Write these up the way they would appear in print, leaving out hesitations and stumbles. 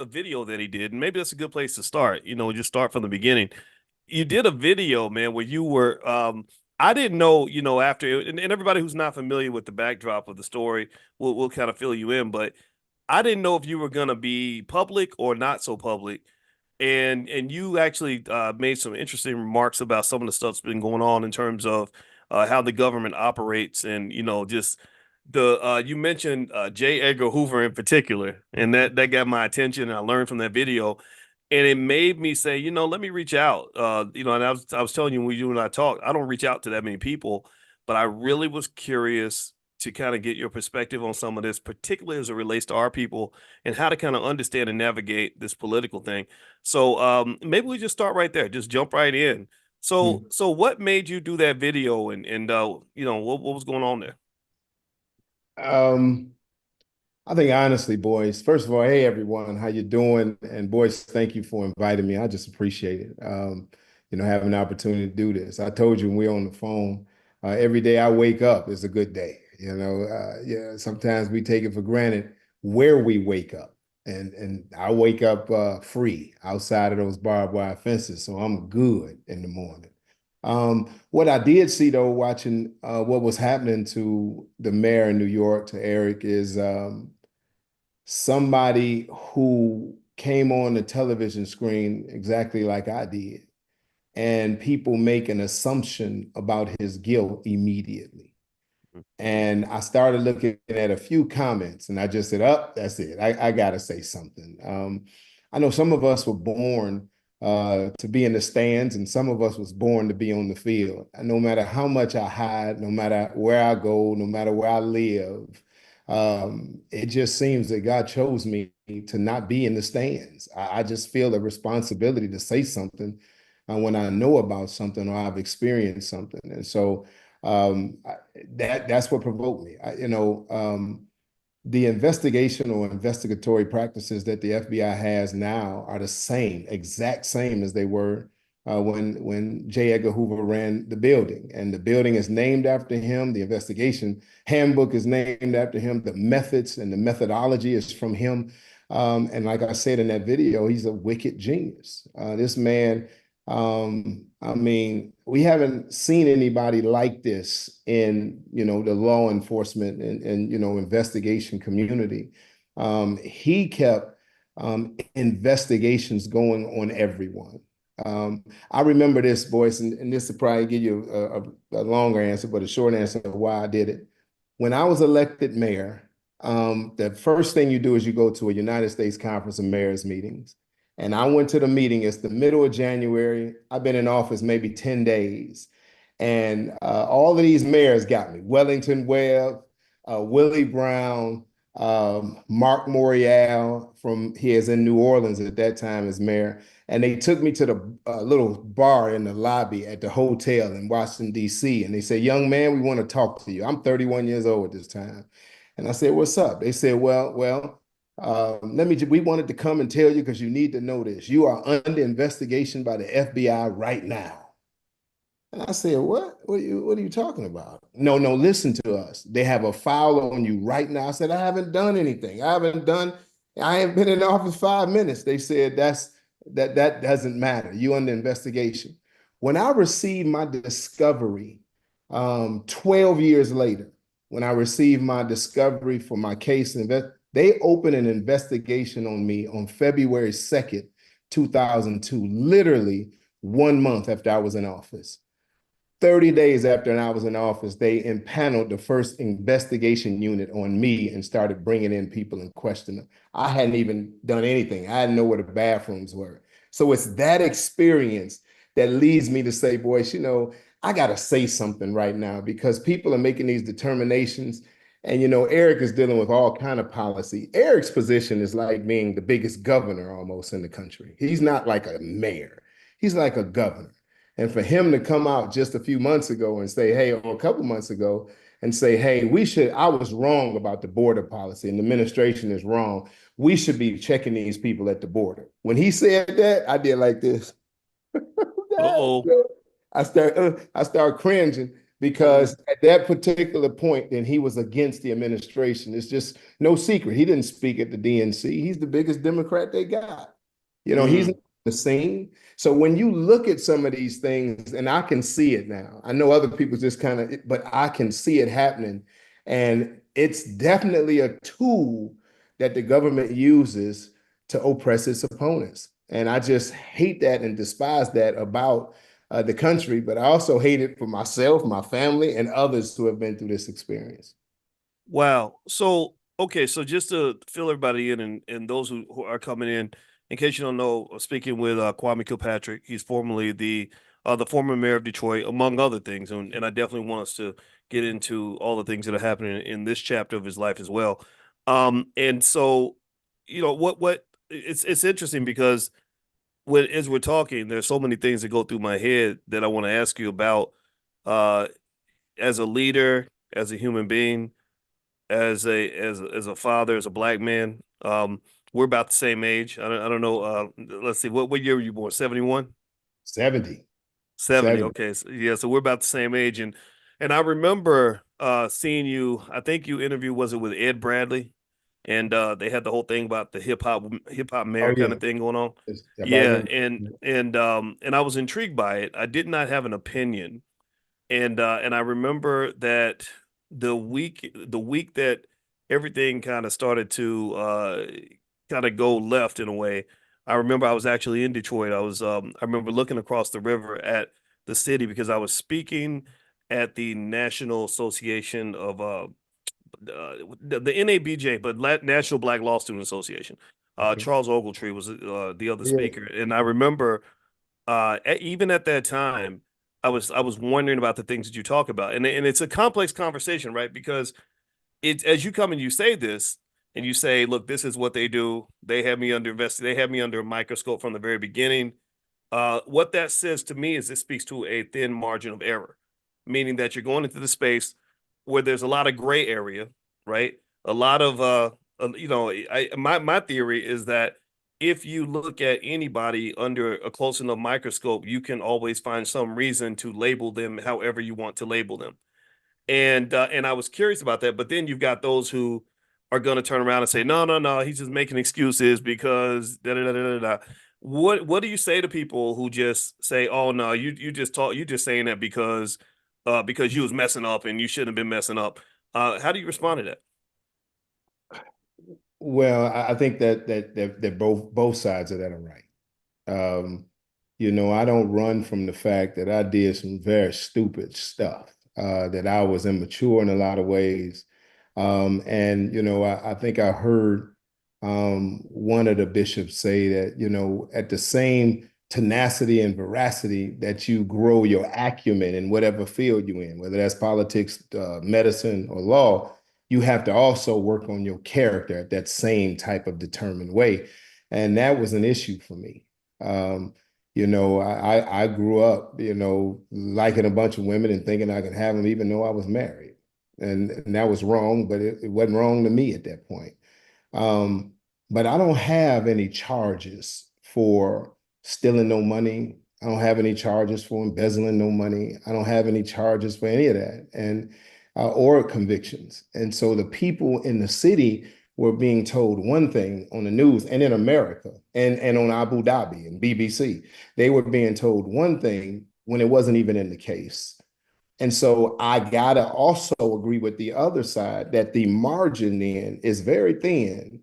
a video that he did, and maybe that's a good place to start. Just start from the beginning. You did a video, man, where you were. I didn't know, after, and everybody who's not familiar with the backdrop of the story will kind of fill you in, but I didn't know if you were gonna be public or not so public. And you actually made some interesting remarks about some of the stuff that's been going on in terms of how the government operates, and just the you mentioned J. Edgar Hoover in particular, and that got my attention. And I learned from that video, and it made me say, let me reach out. And I was telling you when you and I talked, I don't reach out to that many people, but I really was curious to kind of get your perspective on some of this, particularly as it relates to our people and how to kind of understand and navigate this political thing. So maybe we just start right there, just jump right in. So Hmm. so what made you do that video, and what was going on there? Um, I think honestly, boys, first of all, hey everyone, how you doing? And boys, thank you for inviting me. I just appreciate it. Having an opportunity to do this. I told you when we were on the phone, every day I wake up is a good day. Yeah, sometimes we take it for granted where we wake up. And I wake up free outside of those barbed wire fences. So I'm good in the morning. What I did see though, watching what was happening to the mayor in New York, to Eric, is somebody who came on the television screen exactly like I did, and people make an assumption about his guilt immediately. And I started looking at a few comments, and I just said, "Up, that's it. I got to say something." I know some of us were born to be in the stands, and some of us was born to be on the field. And no matter how much I hide, no matter where I go, no matter where I live, it just seems that God chose me to not be in the stands. I just feel a responsibility to say something when I know about something or I've experienced something, and so that's what provoked me. The investigation or investigatory practices that the FBI has now are the same, exact same as they were when J. Edgar Hoover ran the building. And the building is named after him. The investigation handbook is named after him. The methods and the methodology is from him. And like I said in that video, he's a wicked genius. This man, I mean, we haven't seen anybody like this in, the law enforcement and investigation community. He kept investigations going on everyone. I remember this, Boyce, and this will probably give you a longer answer, but a short answer of why I did it. When I was elected mayor, the first thing you do is you go to a United States Conference of Mayors meetings. And I went to the meeting. It's the middle of January. I've been in office maybe 10 days. And all of these mayors got me. Wellington Webb, Willie Brown, Mark Morial from he is in New Orleans at that time as mayor. And they took me to the little bar in the lobby at the hotel in Washington, D.C. And they said, young man, we want to talk to you. I'm 31 years old at this time. And I said, what's up? They said, well, we wanted to come and tell you because you need to know this. You are under investigation by the FBI right now. And I said, what? What are you talking about? No, no, listen to us. They have a file on you right now. I said, I haven't done anything. I haven't been in office 5 minutes. They said that doesn't matter. You under investigation. When I received my discovery 12 years later, when I received my discovery for my case, they opened an investigation on me on February 2nd, 2002, literally 1 month after I was in office. 30 days after I was in office, they impaneled the first investigation unit on me and started bringing in people and questioning them. I hadn't even done anything. I didn't know where the bathrooms were. So it's that experience that leads me to say, boys, I got to say something right now because people are making these determinations. And, Eric is dealing with all kind of policy. Eric's position is like being the biggest governor almost in the country. He's not like a mayor. He's like a governor. And for him to come out just a few months ago and say, hey, or a couple months ago, and say, hey, I was wrong about the border policy and the administration is wrong. We should be checking these people at the border. When he said that, I did like this. Uh-oh. I start cringing because at that particular point, then he was against the administration. It's just no secret. He didn't speak at the DNC. He's the biggest Democrat they got. He's Mm. not on the scene. So when you look at some of these things, and I can see it now, I know other people just kind of, but I can see it happening. And it's definitely a tool that the government uses to oppress its opponents. And I just hate that and despise that about the country, but I also hate it for myself, my family, and others who have been through this experience. Wow. So, okay, so just to fill everybody in and those who are coming in case you don't know, speaking with Kwame Kilpatrick, he's formerly the former mayor of Detroit, among other things, and I definitely want us to get into all the things that are happening in this chapter of his life as well. And so, what it's interesting because as we're talking, there's so many things that go through my head that I want to ask you about uh, as a leader, as a human being as a father, as a black man. We're about the same age. I don't know. Let's see. What year were you born? 71? 70. 70. 70. Okay. So, yeah. So we're about the same age, and I remember seeing you. I think you interviewed, was it with Ed Bradley? And they had the whole thing about the hip hop mayor Oh, kind yeah. of thing going on. I Yeah, remember. and I was intrigued by it. I did not have an opinion, and I remember that the week that everything kind of started to kind of go left in a way. I remember I was actually in Detroit. I remember looking across the river at the city because I was speaking at the National Association of the NABJ, but National Black Law Student Association. Okay. Charles Ogletree was the other Yeah. speaker, and I remember even at that time, I was wondering about the things that you talk about, and it's a complex conversation, right? Because it's as you come and you say this, and you say, "Look, this is what they do. They have me under They have me under a microscope from the very beginning." What that says to me is it speaks to a thin margin of error, meaning that you're going into the space where there's a lot of gray area, right? A lot of my theory is that if you look at anybody under a close enough microscope, you can always find some reason to label them however you want to label them. And I was curious about that, but then you've got those who are going to turn around and say, no, no, no, he's just making excuses because da da da da da. What do you say to people who just say, oh no, you just saying that because you was messing up and you shouldn't have been messing up. How do you respond to that? Well, I think that both sides of that are right. Um, I don't run from the fact that I did some very stupid stuff, that I was immature in a lot of ways. And, I think I heard one of the bishops say that, at the same tenacity and veracity that you grow your acumen in whatever field you're in, whether that's politics, medicine, or law, you have to also work on your character at that same type of determined way. And that was an issue for me. I grew up, liking a bunch of women and thinking I could have them even though I was married. And that was wrong, but it wasn't wrong to me at that point. Um, but I don't have any charges for stealing no money. I don't have any charges for embezzling no money. I don't have any charges for any of that, and or convictions. And so the people in the city were being told one thing on the news and in America and on Abu Dhabi and BBC. They were being told one thing when it wasn't even in the case. And so I gotta also agree with the other side that the margin then is very thin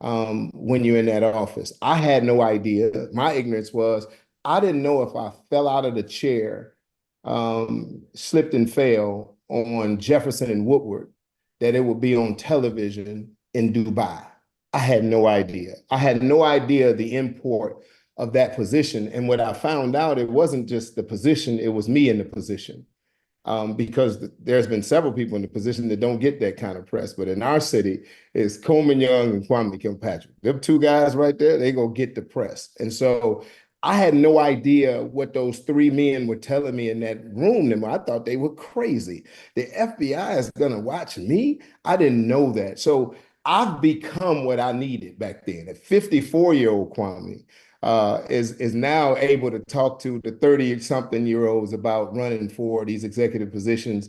when you're in that office. I had no idea. My ignorance was I didn't know if I fell out of the chair, slipped and fell on Jefferson and Woodward, that it would be on television in Dubai. I had no idea. I had no idea the import of that position. And what I found out, it wasn't just the position, it was me in the position, because there's been several people in the position that don't get that kind of press. But in our city, it's Coleman Young and Kwame Kilpatrick. Them two guys right there, they go get the press. And so I had no idea what those three men were telling me in that room. I thought they were crazy. The FBI is going to watch me. I didn't know that. So I've become what I needed back then. At 54-year-old Kwame, is now able to talk to the 30-something-year-olds about running for these executive positions,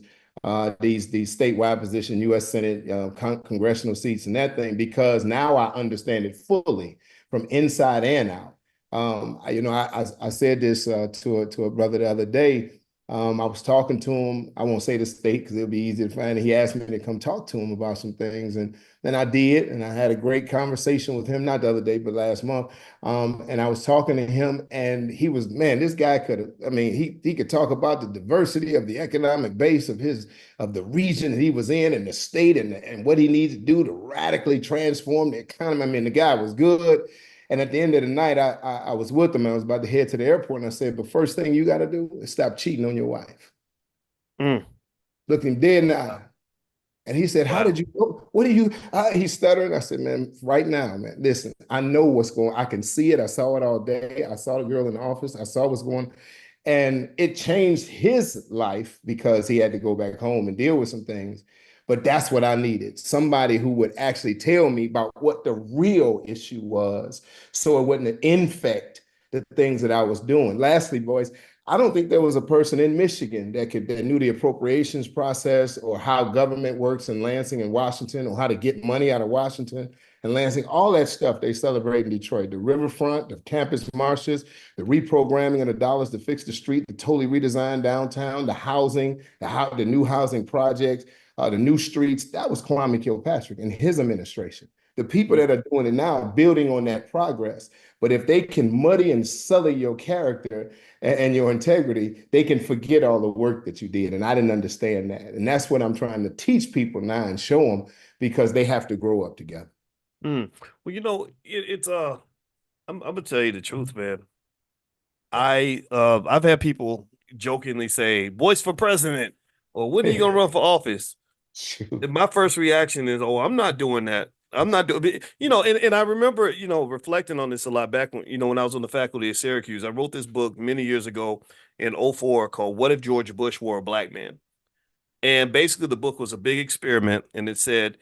these statewide positions, U.S. Senate, congressional seats, and that thing, because now I understand it fully from inside and out. I said this to a brother the other day. I was talking to him. I won't say the state because it'll be easy to find. He asked me to come talk to him about some things, and then I did, and I had a great conversation with him, not the other day, but last month. And I was talking to him, and he was, man, this guy could, I mean, he could talk about the diversity of the economic base of the region that he was in and the state and what he needs to do to radically transform the economy. I mean, the guy was good. And at the end of the night, I was with him. I was about to head to the airport, and I said, "But first thing you got to do is stop cheating on your wife." Mm. Looked him dead in the eye. And he said, "How Wow. did you know? What do you?" He stuttered. I said, "Man, right now, man, listen, I know what's going. I can see it. I saw it all day. I saw the girl in the office. I saw what's going." And it changed his life because he had to go back home and deal with some things. But that's what I needed. Somebody who would actually tell me about what the real issue was so it wouldn't infect the things that I was doing. Lastly, boys, I don't think there was a person in Michigan that knew the appropriations process or how government works in Lansing and Washington, or how to get money out of Washington and Lansing. All that stuff they celebrate in Detroit. The riverfront, the campus marshes, the reprogramming of the dollars to fix the street, the totally redesigned downtown, the housing, the new housing projects, the new streets. That was Kwame Kilpatrick and his administration. The people that are doing it now are building on that progress. But if they can muddy and sully your character and your integrity, they can forget all the work that you did. And I didn't understand that. And that's what I'm trying to teach people now and show them, because they have to grow up together. Mm. Well, it's I'm gonna tell you the truth, man. I've had people jokingly say, "Boyce for president," or "When are you gonna run for office?" Shoot. And my first reaction is, "Oh, I'm not doing that. I'm not doing," and I remember, reflecting on this a lot back when I was on the faculty at Syracuse. I wrote this book many years ago in '04 called "What If George Bush Were a Black Man?" And basically the book was a big experiment, and it said,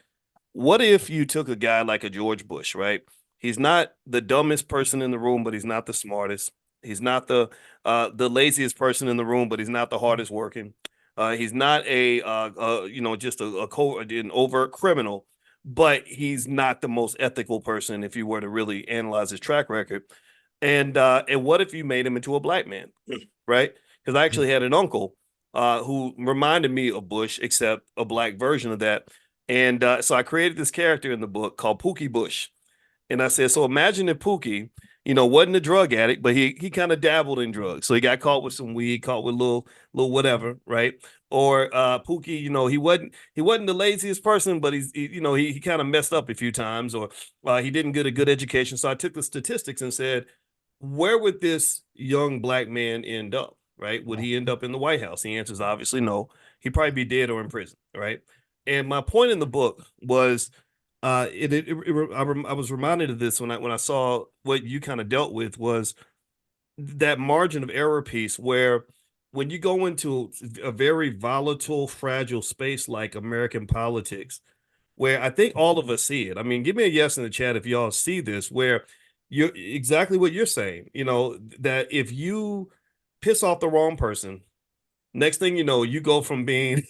what if you took a guy like a George Bush, right? He's not the dumbest person in the room, but he's not the smartest. He's not the laziest person in the room, but he's not the hardest working. He's not just an overt criminal, but he's not the most ethical person if you were to really analyze his track record. And what if you made him into a black man, right? Because I actually had an uncle who reminded me of Bush, except a black version of that. And so I created this character in the book called Pookie Bush. And I said, so imagine if Pookie, wasn't a drug addict, but he kind of dabbled in drugs. So he got caught with some weed, caught with little whatever, right? Or Pookie, he wasn't the laziest person, but he kind of messed up a few times, or he didn't get a good education. So I took the statistics and said, where would this young black man end up? Right? Would he end up in the White House? The answer is obviously no. He'd probably be dead or in prison, right? And my point in the book was, I was reminded of this when I saw what you kind of dealt with, was that margin of error piece, where when you go into a very volatile, fragile space like American politics, where I think all of us see it. I mean, give me a yes in the chat if y'all see this, where you're exactly what you're saying, that if you piss off the wrong person, next thing you know, you go from being,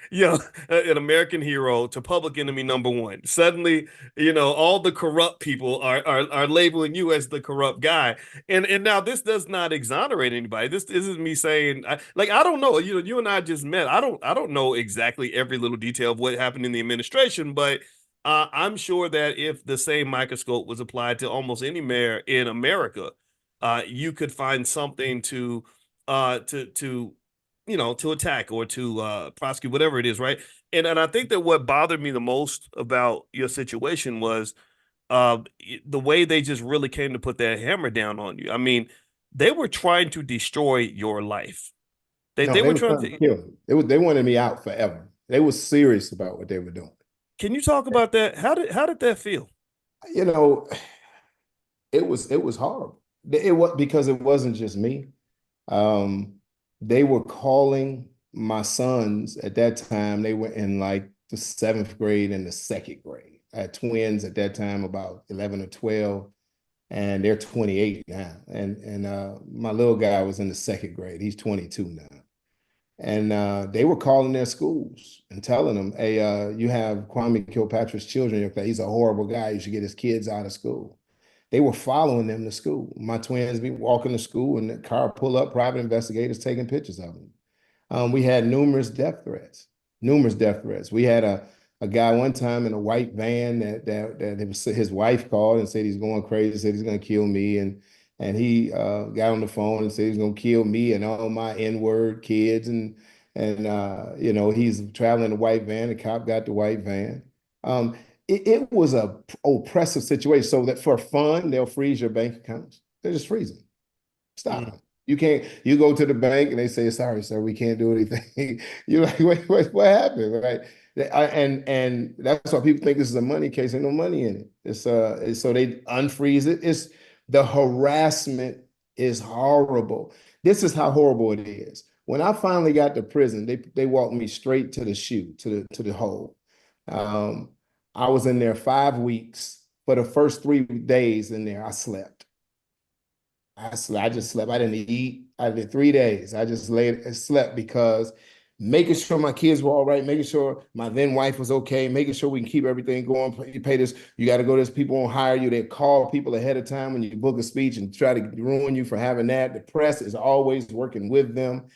you know, an American hero to public enemy number one. Suddenly, all the corrupt people are labeling you as the corrupt guy. And now this does not exonerate anybody. This isn't me saying, I don't know. You and I just met. I don't know exactly every little detail of what happened in the administration, but I'm sure that if the same microscope was applied to almost any mayor in America, you could find something to attack or to prosecute, whatever it is, right? And I think that what bothered me the most about your situation was uh, the way they just really came to put that hammer down on you. I mean, they were trying to destroy your life. They No, they they were were trying trying to to. kill me. They wanted me out forever. They were serious about what they were doing. Can you talk about that? How did that feel? You know, it was horrible. It was because it wasn't just me. Um, they were calling my sons at that time. They were in like the seventh grade and the second grade. I had twins at that time, about 11 or 12. and they're 28 now. And my little guy was in the second grade. He's 22 now. And they were calling their schools and telling them, hey, you have Kwame Kilpatrick's children in your class. He's a horrible guy. You should get his kids out of school. They were following them to school. My twins be walking to school and the car pull up, private investigators taking pictures of them. We had numerous death threats, numerous death threats. We had a guy one time in a white van that it was, his wife called and said he's going crazy, said he's going to kill me, and he got on the phone and said he's going to kill me and all my N-word kids, and you know, he's traveling in a white van. The cop got the white van. It was a oppressive situation. So that for fun, they'll freeze your bank accounts. They just freeze them. Stop them. You can't, you go to the bank and they say, sorry, sir, we can't do anything. You're like, wait, what happened? Right. And that's why people think this is a money case. Ain't no money in it. It's so they unfreeze it. It's the harassment is horrible. This is how horrible it is. When I finally got to prison, they walked me straight to the shoe, to the hole. I was in there 5 weeks. For the first 3 days in there, I slept. I just slept. I didn't eat. I did 3 days. I just laid and slept because making sure my kids were all right, making sure my then wife was okay, making sure we can keep everything going. You pay this, you got to go, this people won't hire you. They call people ahead of time when you book a speech and try to ruin you for having that. The press is always working with them.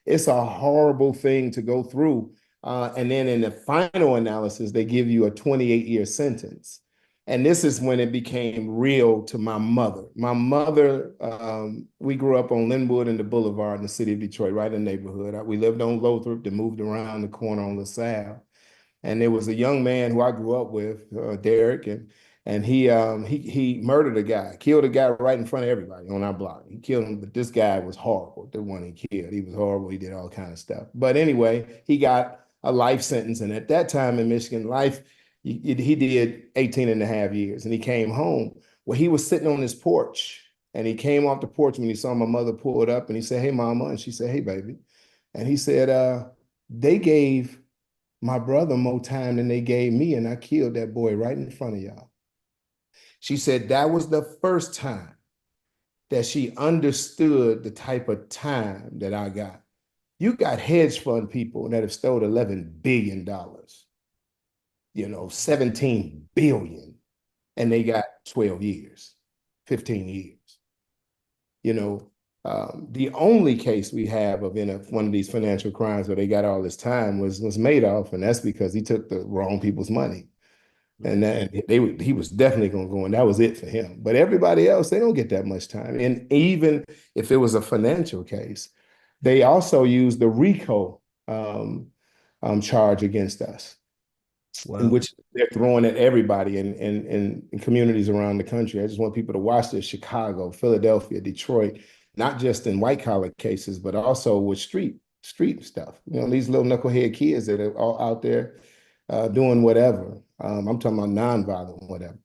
It's a horrible thing to go through. And then in the final analysis, they give you a 28-year sentence. And this is when it became real to my mother. My mother, we grew up on Linwood and the Boulevard in the city of Detroit, right in the neighborhood. We lived on Lothrop, then moved around the corner on LaSalle. And there was a young man who I grew up with, Derek, and he murdered a guy, killed a guy right in front of everybody on our block. He killed him, but this guy was horrible, the one he killed. He was horrible. He did all kind of stuff. But anyway, he got a life sentence. And at that time in Michigan, life, he did 18 and a half years, and he came home. Well, he was sitting on his porch, and he came off the porch when he saw my mother pull it up, and he said, hey, mama. And she said, hey, baby. And he said, they gave my brother more time than they gave me, and I killed that boy right in front of y'all. She said that was the first time that she understood the type of time that I got. You got hedge fund people that have stole $11 billion. 17 billion, and they got 12 years, 15 years. The only case we have of one of these financial crimes where they got all this time was Madoff, and that's because he took the wrong people's money. And he was definitely going to go, and that was it for him. But everybody else, they don't get that much time. And even if it was a financial case, they also use the RICO charge against us. Wow. In which they're throwing at everybody in communities around the country. I just want people to watch this: Chicago, Philadelphia, Detroit, not just in white collar cases, but also with street stuff. These little knucklehead kids that are all out there doing whatever. I'm talking about nonviolent whatever.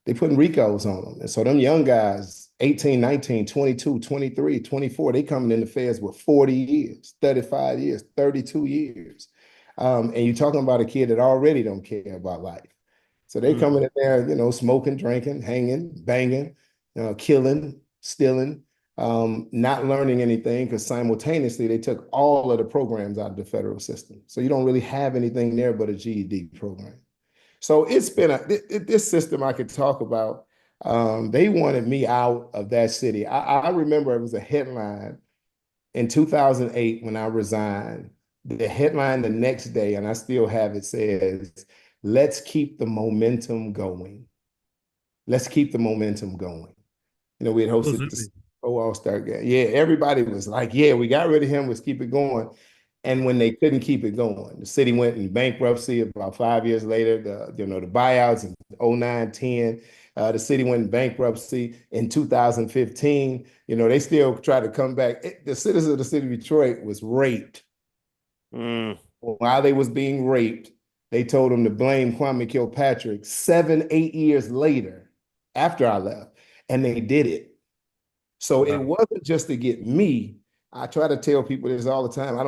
They putting RICOs on them. And so them young guys, 18, 19, 22, 23, 24, they coming in the feds with 40 years, 35 years, 32 years. And you're talking about a kid that already don't care about life. So they coming in there, smoking, drinking, hanging, banging, killing, stealing, not learning anything, because simultaneously they took all of the programs out of the federal system. So you don't really have anything there but a GED program. So it's been this system I could talk about. They wanted me out of that city. I remember it was a headline in 2008 when I resigned. The headline the next day, and I still have it, says, let's keep the momentum going. Let's keep the momentum going. We had hosted the All-Star game. Yeah, everybody was like, yeah, we got rid of him, let's keep it going. And when they couldn't keep it going, the city went in bankruptcy about 5 years later. The buyouts in 09, 10. The city went in bankruptcy in 2015. They still tried to come back. The citizens of the city of Detroit was raped. While they was being raped, they told them to blame Kwame Kilpatrick 7, 8 years later after I left, and they did it. So it wasn't just to get me. I try to tell people this all the time. I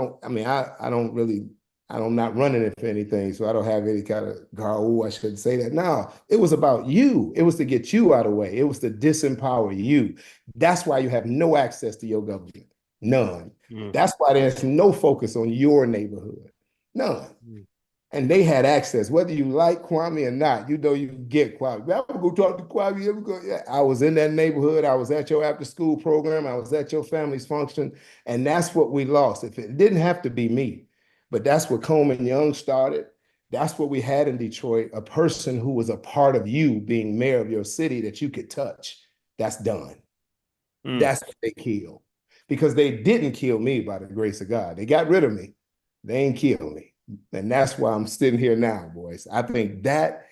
I'm not running it for anything, so I don't have any kind of oh, I shouldn't say that. No, it was about you. It was to get you out of the way. It was to disempower you. That's why you have no access to your government. None. Mm. That's why there's no focus on your neighborhood. None. Mm. And they had access, whether you like Kwame or not. You know, you can get Kwame. I'm gonna go talk to Kwame. Yeah. I was in that neighborhood. I was at your after school program. I was at your family's function. And that's what we lost. If it didn't have to be me, but that's what Coleman Young started. That's what we had in Detroit, a person who was a part of you being mayor of your city that you could touch. That's done. Mm. That's what they killed. Because they didn't kill me by the grace of God. They got rid of me. They ain't kill me. And that's why I'm sitting here now, boys. I think that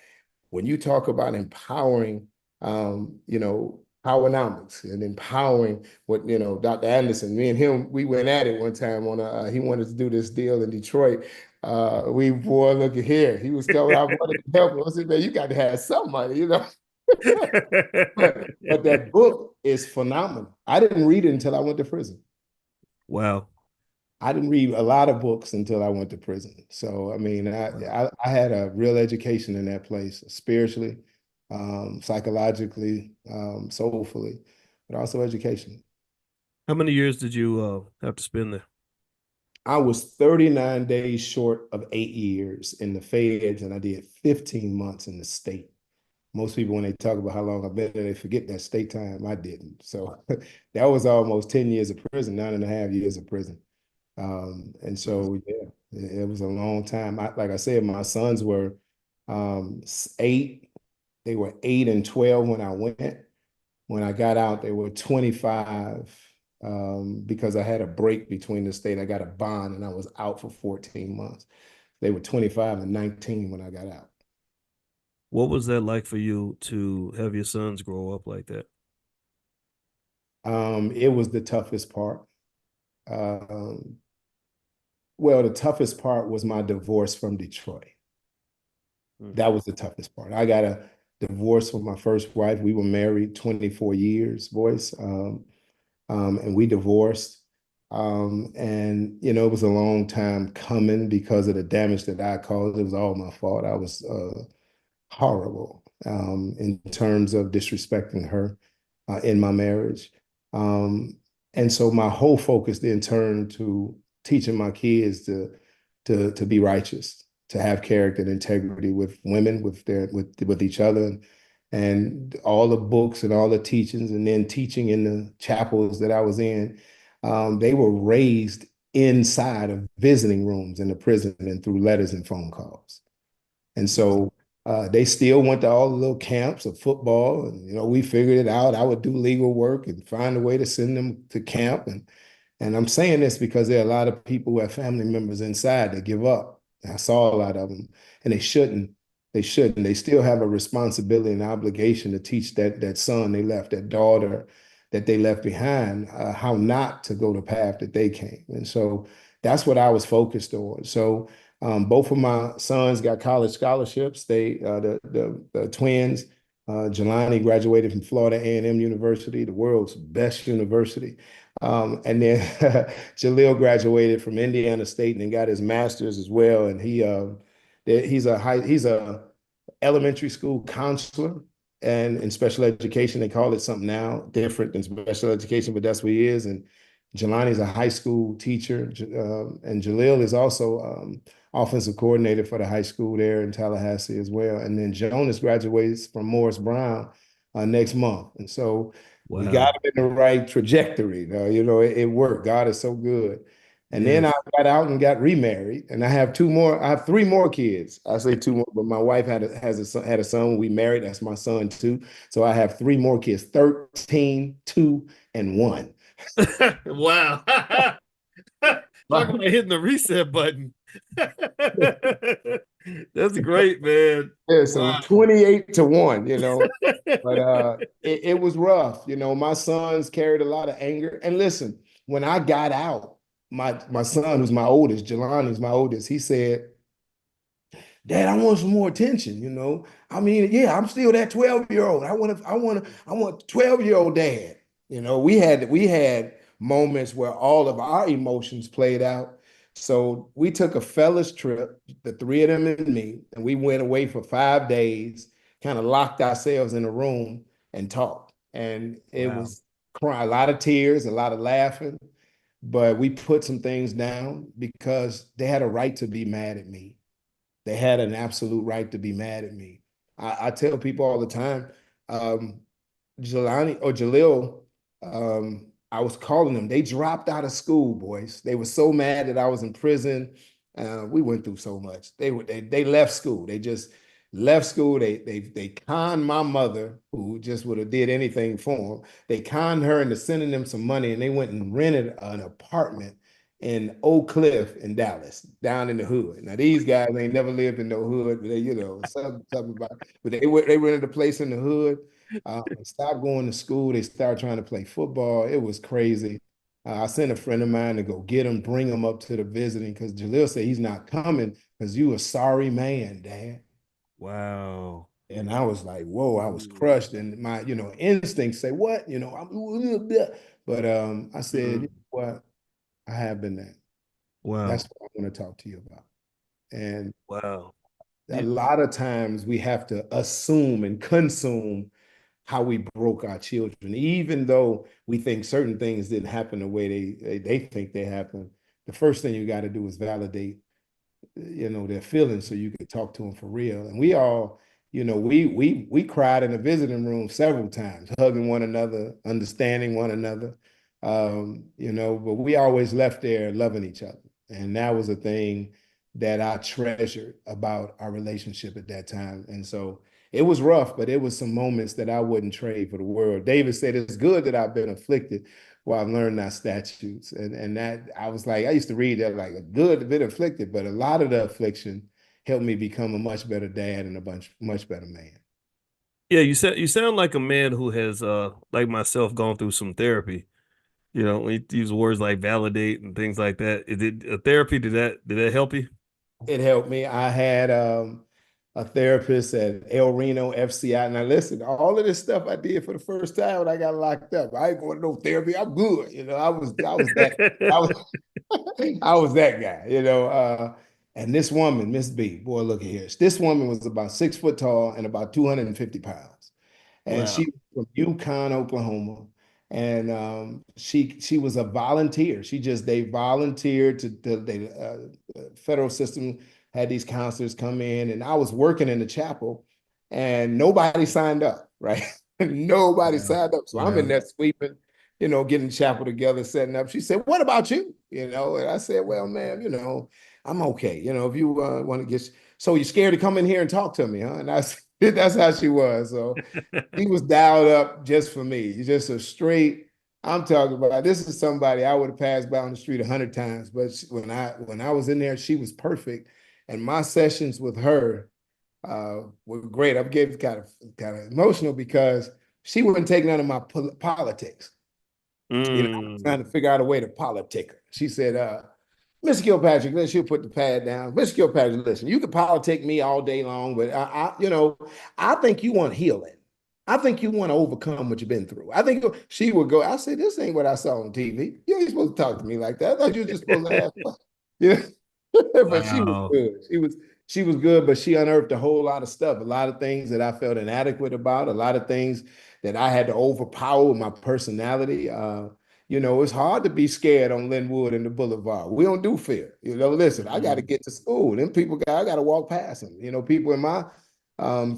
when you talk about empowering, powernomics and empowering what, Dr. Anderson, me and him, we went at it one time on he wanted to do this deal in Detroit. Boy, look at here. He was coming out, wanted to help. I said, man, you got to have some money. But that book is phenomenal. I didn't read it until I went to prison. Wow. I didn't read a lot of books until I went to prison. So, I mean, I had a real education in that place, spiritually, psychologically, soulfully, but also education. How many years did you have to spend there? I was 39 days short of 8 years in the feds, and I did 15 months in the state. Most people, when they talk about how long I've been there, they forget that state time. I didn't. So that was almost 10 years of prison, 9.5 years of prison. And so, yeah, it was a long time. Like I said, my sons were 8. They were 8 and 12 when I went. When I got out, they were 25 because I had a break between the state. I got a bond and I was out for 14 months. They were 25 and 19 when I got out. What was that like for you to have your sons grow up like that? It was the toughest part. Um, well, the toughest part was my divorce from Detroit. Mm. That was the toughest part. I got a divorce from my first wife. We were married 24 years, Boyce, and we divorced. And it was a long time coming because of the damage that I caused. It was all my fault. I was horrible in terms of disrespecting her in my marriage. And so my whole focus then turned to teaching my kids to be righteous, to have character and integrity with women, with each other, and all the books and all the teachings, and then teaching in the chapels that I was in. They were raised inside of visiting rooms in the prison and through letters and phone calls. And so they still went to all the little camps of football, and we figured it out. I would do legal work and find a way to send them to camp, and I'm saying this because there are a lot of people who have family members inside that give up. I saw a lot of them, and they shouldn't. They shouldn't. They still have a responsibility and obligation to teach that son they left, that daughter that they left behind, how not to go the path that they came. And so that's what I was focused on. So both of my sons got college scholarships. The twins, Jelani graduated from Florida A&M University, the world's best university. And then Jaleel graduated from Indiana State and got his master's as well. And he's a elementary school counselor, and in special education they call it something now different than special education, but that's what he is. And Jelani's a high school teacher, and Jaleel is also offensive coordinator for the high school there in Tallahassee as well. And then Jonas graduates from Morris Brown next month. And so we got Wow. him in the right trajectory. It worked. God is so good. And then I Yes. got out and got remarried, and I have 2 more. I have 3 more kids. I say 2 more, but my wife had a son when we married. That's my son too. So I have 3 more kids: 13, 2, and 1. Wow. Talk about hitting the reset button. That's great, man. Yeah, so Wow. 28 to 1, but it was rough. My sons carried a lot of anger. And listen, when I got out, my son, who's my oldest, Jelani's my oldest, he said, Dad, I want some more attention. I mean, yeah, I'm still that 12-year-old. I want 12-year-old dad. We had moments where all of our emotions played out. So we took a fellas trip, the three of them and me, and we went away for 5 days, kind of locked ourselves in a room and talked. And it Wow. was a lot of tears, a lot of laughing, but we put some things down because they had a right to be mad at me. They had an absolute right to be mad at me. I tell people all the time, um, Jelani or Jalil, I was calling them. They dropped out of school, boys. They were so mad that I was in prison. We went through so much. They left school. They just left school. They conned my mother, who just would have did anything for them. They conned her into sending them some money, and they went and rented an apartment in Oak Cliff in Dallas, down in the hood. Now these guys ain't never lived in no hood, but they, something about. But they rented a place in the hood. They stopped going to school. They started trying to play football. It was crazy. I sent a friend of mine to go get him, bring him up to the visiting because Jalil said he's not coming because you a sorry man, Dad. Wow. And I was like, whoa, I was Mm, crushed. And my, instincts say, what? But I said, you know mm, what? I have been that. That's wow. what I want to talk to you about. And Wow. a Yeah. lot of times we have to assume and consume how we broke our children, even though we think certain things didn't happen the way they think they happened. The first thing you got to do is validate, their feelings so you could talk to them for real. And we all, we cried in the visiting room several times, hugging one another, understanding one another. But we always left there loving each other. And that was a thing that I treasured about our relationship at that time. And so it was rough, but it was some moments that I wouldn't trade for the world. David said, it's good that I've been afflicted while I'm learning our statutes. And that I was like, I used to read that like a good bit afflicted, but a lot of the affliction helped me become a much better dad and much better man. Yeah, you sound like a man who has like myself gone through some therapy. You know, when you use words like validate and things like that. Is it a therapy? Did that help you? It helped me. I had a therapist at El Reno FCI. Now listen, all of this stuff I did for the first time when I got locked up. I ain't going to no therapy. I'm good. I was I was that guy, and this woman, Miss B, boy, look at here. This woman was about 6 foot tall and about 250 pounds. And Wow. she was from Yukon, Oklahoma. And she was a volunteer. They volunteered federal system had these counselors come in, and I was working in the chapel, and nobody signed up, right? Nobody Wow. signed up. So I'm in Wow. there sweeping, getting the chapel together, setting up. She said, "What about you?" And I said, "Well, ma'am, I'm okay. If you want to so you're scared to come in here and talk to me, huh?" And that's how she was. So he was dialed up just for me. He's just a straight. I'm talking about this is somebody I would have passed by on the street 100 times, but when I was in there, she was perfect, and my sessions with her were great. I'm getting kind of emotional because she wouldn't take none of my politics. Mm. Trying to figure out a way to politic her. She said, Mr. Kilpatrick, listen, she'll put the pad down. Mr. Kilpatrick, listen, you can politic me all day long, but I think you want healing. I think you want to overcome what you've been through. I think she would go, I said, this ain't what I saw on TV. You ain't supposed to talk to me like that. I thought you were just supposed to have fun. Yeah. But she was Wow. good. She was good, but she unearthed a whole lot of stuff, a lot of things that I felt inadequate about, a lot of things that I had to overpower with my personality. It's hard to be scared on Linwood and the Boulevard. We don't do fear. Listen, I got to Mm. get to school. Them people, I got to walk past them. People in my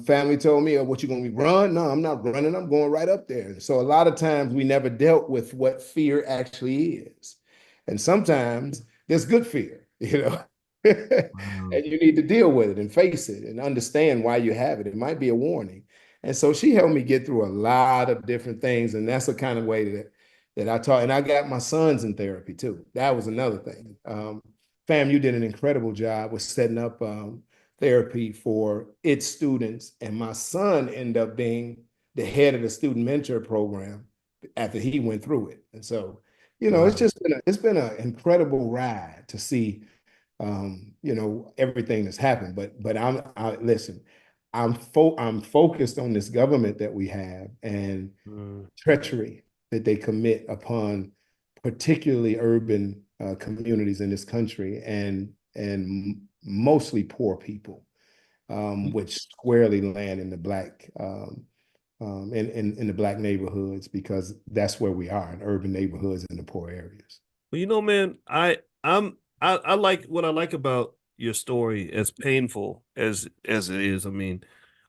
family told me, oh, what you going to be run? No, I'm not running. I'm going right up there. So a lot of times we never dealt with what fear actually is. And sometimes there's good fear, Wow. and you need to deal with it and face it and understand why you have it. It might be a warning. And so she helped me get through a lot of different things. And that's the kind of way that I taught. And I got my sons in therapy too. That was another thing. Fam, you did an incredible job with setting up therapy for its students. And my son ended up being the head of the student mentor program after he went through it. And so, it's Wow. just been an incredible ride to see everything that's happened. But listen, I'm focused on this government that we have and Mm. treachery that they commit upon particularly urban communities in this country, and mostly poor people, which squarely land in the black in the black neighborhoods, because that's where we are, in urban neighborhoods in the poor areas. Well, man, I like what I like about your story, as painful as it is. I mean,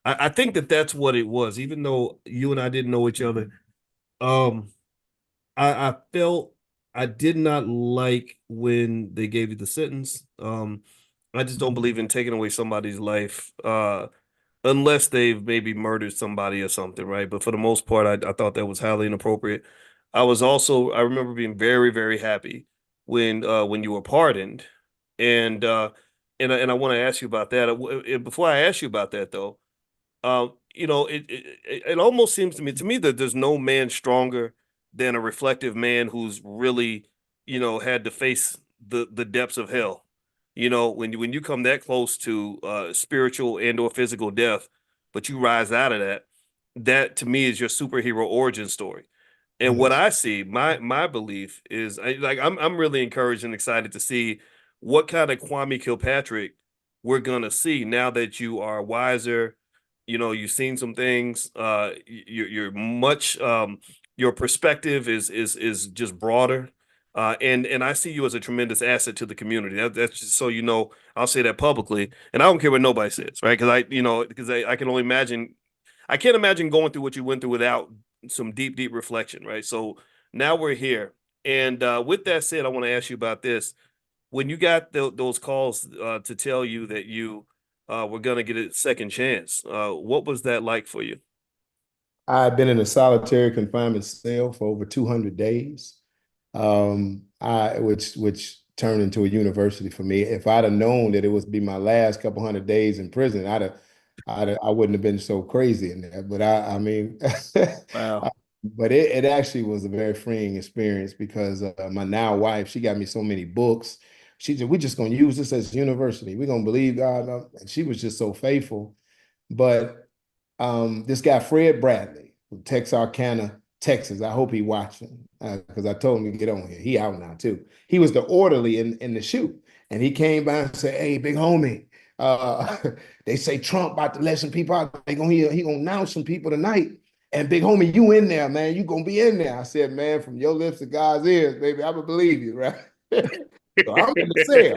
I think that that's what it was. Even though you and I didn't know each other, um, I felt I did not like when they gave you the sentence. I just don't believe in taking away somebody's life, unless they've maybe murdered somebody or something, right? But for the most part, I thought that was highly inappropriate. I remember being very, very happy when you were pardoned, and and I want to ask you about that. Before I ask you about that, though, it almost seems to me that there's no man stronger than a reflective man who's really, had to face the depths of hell. When you come that close to spiritual and or physical death, but you rise out of that, that to me is your superhero origin story. And what Yes. I see, my belief is, I'm really encouraged and excited to see what kind of Kwame Kilpatrick we're gonna see now that you are wiser. You've seen some things. You're much your perspective is just broader. And I see you as a tremendous asset to the community. That's just so you know. I'll say that publicly, and I don't care what nobody says, right? Because I can only imagine. I can't imagine going through what you went through without some deep, deep reflection, right? So now we're here. And with that said, I want to ask you about this. When you got those calls to tell you that you were going to get a second chance, what was that like for you? I've been in a solitary confinement cell for over 200 days, which turned into a university for me. If I'd have known that it would be my last couple hundred days in prison, I wouldn't have been so crazy in there. But I mean, Wow. but it actually was a very freeing experience, because my now wife, she got me so many books. She said, "We're just gonna use this as university. We're gonna believe God." And she was just so faithful. But this guy, Fred Bradley, from Texarkana, Texas. I hope he watching, because I told him to get on here. He out now too. He was the orderly in the shoot, and he came by and said, "Hey, big homie, uh, they say Trump about to let some people out. He gonna announce some people tonight. And big homie, you in there, man? You gonna be in there?" I said, "Man, from your lips to God's ears, baby, I would believe you, right?" So I'm in the cell.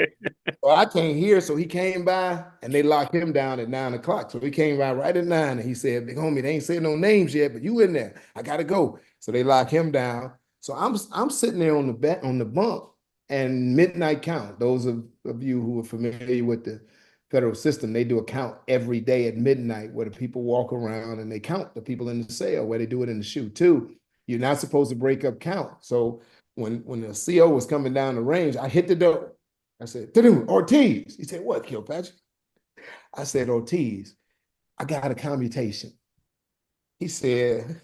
So I can't hear. So he came by and they locked him down at 9 o'clock. So he came by right at 9 and he said, "Big homie, they ain't said no names yet, but you in there. I gotta go." So they lock him down. So I'm sitting there on the bed on the bunk, and midnight count. Those of you who are familiar with the federal system, they do a count every day at midnight where the people walk around and they count the people in the cell, where they do it in the shoe too. You're not supposed to break up count. So when the CO was coming down the range, I hit the door. I said, "Dude, Ortiz." He said, "What, Kilpatrick?" I said, "Ortiz, I got a commutation." He said,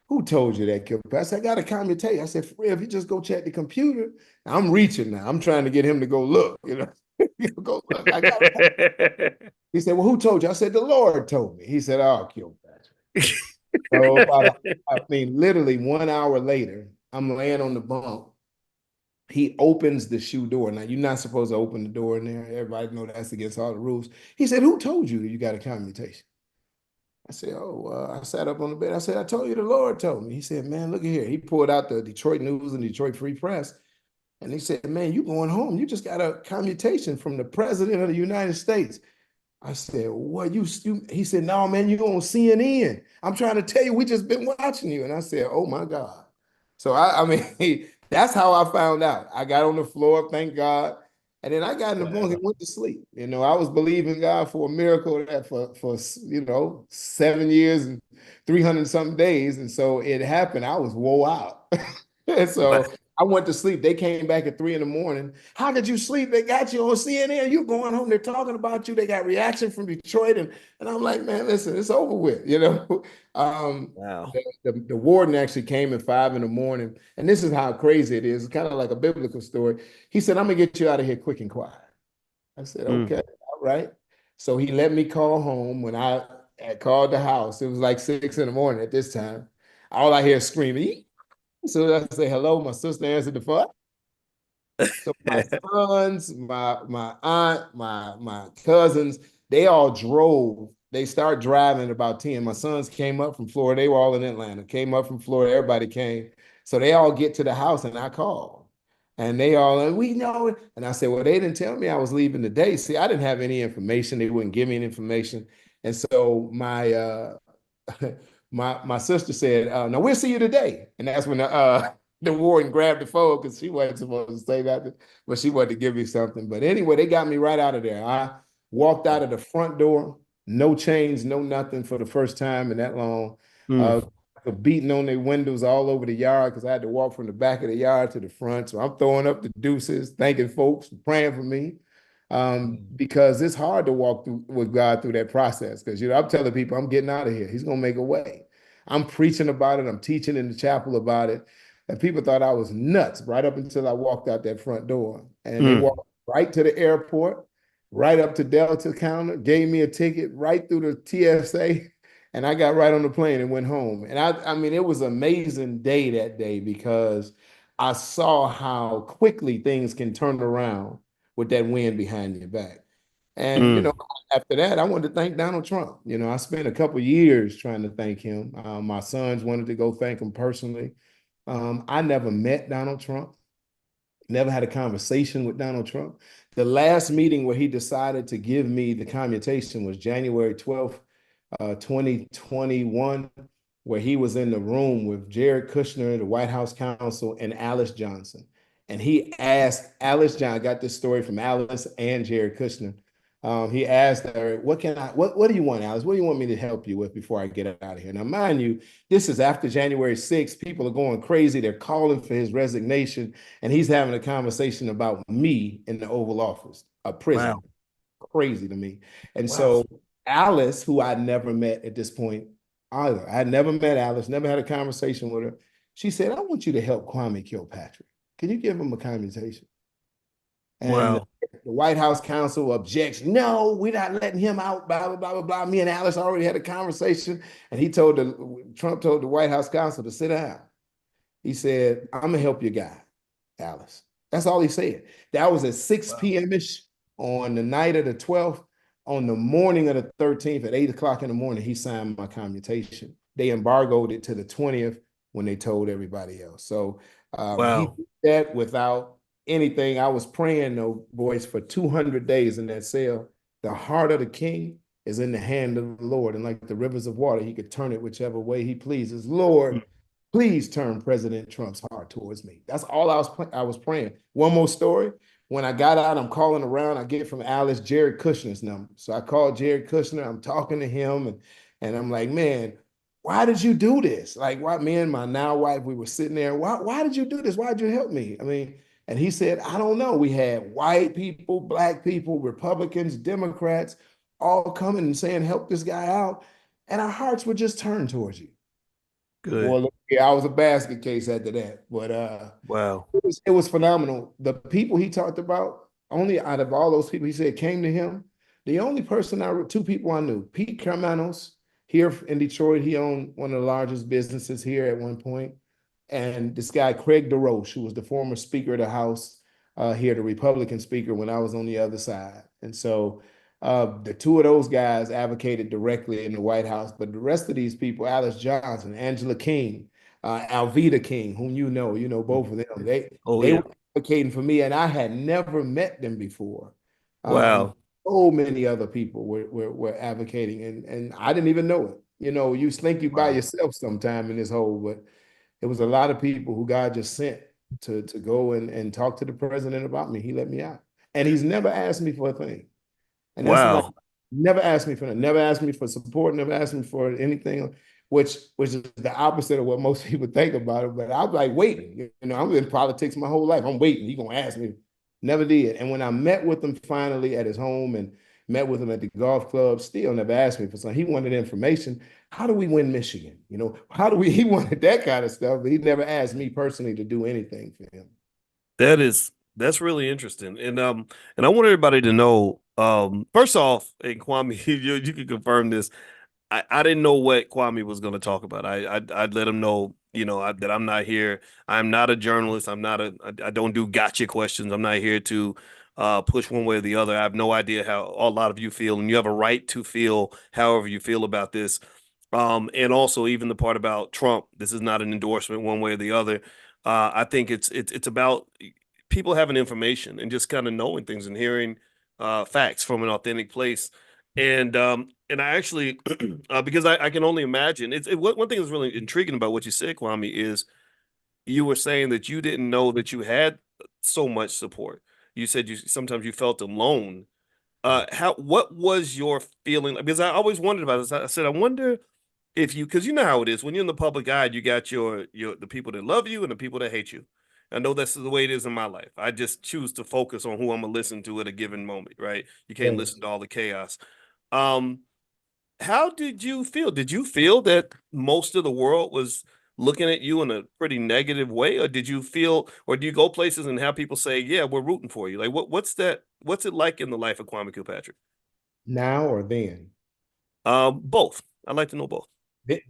"Who told you that, Kilpatrick?" I said, "I got a commutation." I said, "For real, if you just go check the computer." I'm reaching now. I'm trying to get him to go look, go look. I got a. He said, "Well, who told you?" I said, "The Lord told me." He said, "Oh, Kilpatrick." So I mean, literally 1 hour later, I'm laying on the bunk. He opens the shoe door. Now, you're not supposed to open the door in there. Everybody know that's against all the rules. He said, "Who told you you got a commutation?" I said, "Oh, I sat up on the bed." I said, "I told you, the Lord told me." He said, "Man, look at here." He pulled out the Detroit News and Detroit Free Press. And he said, "Man, you going home. You just got a commutation from the president of the United States." I said, "What you?" He said, "No, man, you on CNN. I'm trying to tell you, we just been watching you." And I said, "Oh my God." So I mean, that's how I found out. I got on the floor, thank God. And then I got in the bunk and Wow. went to sleep. I was believing God for a miracle that for 7 years and 300 something days. And so it happened. I was woe out. And Wow. so I went to sleep. They came back at 3 in the morning. "How did you sleep? They got you on CNN. You going home. They're talking about you. They got reaction from Detroit." And I'm like, "Man, listen, it's over with." Wow. The warden actually came at 5 in the morning. And this is how crazy it is. It's kind of like a biblical story. He said, "I'm gonna get you out of here quick and quiet." I said, Mm. "Okay, all right." So he let me call home. When I had called the house, it was like 6 in the morning at this time. All I hear is screaming. So I say hello, my sister answered the phone. So my sons, my aunt, my cousins, they all drove. They start driving at about 10. My sons came up from Florida. They were all in Atlanta. Came up from Florida. Everybody came. So they all get to the house and I call. And they all, and we know it. And I said, well, they didn't tell me I was leaving today. See, I didn't have any information. They wouldn't give me any information. And so my sister said, "No, we'll see you today." And that's when the warden grabbed the phone because she wasn't supposed to say that, but she wanted to give me something. But anyway, they got me right out of there. I walked out of the front door, no chains, no nothing for the first time in that long. Mm, Uh, Beating on their windows all over the yard because I had to walk from the back of the yard to the front. So I'm throwing up the deuces, thanking folks for praying for me. Because it's hard to walk through with God through that process. Because I'm telling people I'm getting out of here. He's gonna make a way. I'm preaching about it. I'm teaching in the chapel about it. And people thought I was nuts right up until I walked out that front door. And they mm. walked right to the airport, right up to Delta counter, gave me a ticket right through the TSA. And I got right on the plane and went home. And I mean, it was an amazing day that day because I saw how quickly things can turn around with that wind behind your back. And, Mm. after that, I wanted to thank Donald Trump. I spent a couple years trying to thank him. My sons wanted to go thank him personally. I never met Donald Trump, never had a conversation with Donald Trump. The last meeting where he decided to give me the commutation was January 12th, 2021, where he was in the room with Jared Kushner, the White House counsel, and Alice Johnson. And he asked Alice Johnson, I got this story from Alice and Jared Kushner. He asked her, what do you want, Alice? What do you want me to help you with before I get out of here? Now, mind you, this is after January 6th. People are going crazy. They're calling for his resignation. And he's having a conversation about me in the Oval Office, a Wow. prison. Crazy to me. And Wow. so Alice, who I'd never met at this point either, I had never met Alice, never had a conversation with her. She said, I want you to help Kwame Kilpatrick. Can you give him a commutation? And Wow. the White House counsel objects. No, we're not letting him out. Blah blah blah blah blah. Me and Alice already had a conversation, and Trump told the White House counsel to sit down. He said, "I'm gonna help your guy, Alice." That's all he said. That was at 6 Wow. p.m. ish on the night of the 12th. On the morning of the 13th at 8 o'clock in the morning, he signed my commutation. They embargoed it to the 20th when they told everybody else. So he Wow. did that without anything. I was praying, though, Boyce, for 200 days in that cell. The heart of the king is in the hand of the Lord. And like the rivers of water, he could turn it whichever way he pleases. Mm. Lord, please turn President Trump's heart towards me. That's all I was praying. One more story. When I got out, I'm calling around. I get from Alice Jared Kushner's number. So I called Jared Kushner. I'm talking to him, and I'm like, man, why did you do this? Like, why me and my now wife, we were sitting there. Why did you do this? Why did you help me? I mean, and he said, I don't know. We had white people, black people, Republicans, Democrats, all coming and saying, help this guy out. And our hearts were just turned towards you. Boy, Good. look, yeah, I was a basket case after that. But Wow. it was phenomenal. The people he talked about, only out of all those people he said came to him, the only person two people I knew, Pete Carmanos here in Detroit, he owned one of the largest businesses here at one point, and this guy Craig DeRoche, who was the former Speaker of the House here, the Republican Speaker when I was on the other side. And so the two of those guys advocated directly in the White House, but the rest of these people, Alice Johnson, Angela King, Alveda King, whom you know Mm. both of them. They Oh they yeah. were advocating for me, and I had never met them before. Wow. So many other people were advocating, and I didn't even know it. You think you by Wow. yourself sometime in this hole, but it was a lot of people who God just sent to go and talk to the president about me. He let me out, and he's never asked me for a thing. And that's like Wow. never asked me for that, never asked me for support, never asked me for anything, which is the opposite of what most people think about it. But I'm like waiting. I'm in politics my whole life. I'm waiting. He gonna ask me. Never did. And when I met with him finally at his home and met with him at the golf club, still never asked me for something. He wanted information. How do we win Michigan? How do we? He wanted that kind of stuff, but he never asked me personally to do anything for him. That's really interesting. And I want everybody to know, first off, and Kwame, you can confirm this. I didn't know what Kwame was going to talk about. I'd let him know that I'm not here. I'm not a journalist. I don't do gotcha questions. I'm not here to push one way or the other. I have no idea how a lot of you feel, and you have a right to feel however you feel about this. And also even the part about Trump, this is not an endorsement one way or the other. I think it's about people having information and just kind of knowing things and hearing facts from an authentic place. And I actually because I can only imagine one thing that's really intriguing about what you said, Kwame, is you were saying that you didn't know that you had so much support. You said you sometimes you felt alone. What was your feeling? Because I always wondered about this. I said, I wonder if you, because you know how it is when you're in the public eye, you got your the people that love you and the people that hate you. I know that's the way it is in my life. I just choose to focus on who I'm gonna listen to at a given moment, right? You can't listen Yes. to all the chaos. Um, how did you feel? Did you feel that most of the world was looking at you in a pretty negative way, or did you feel, or do you go places and have people say, "Yeah, we're rooting for you"? Like, what's that? What's it like in the life of Kwame Kilpatrick? Now or then? Both. I'd like to know both.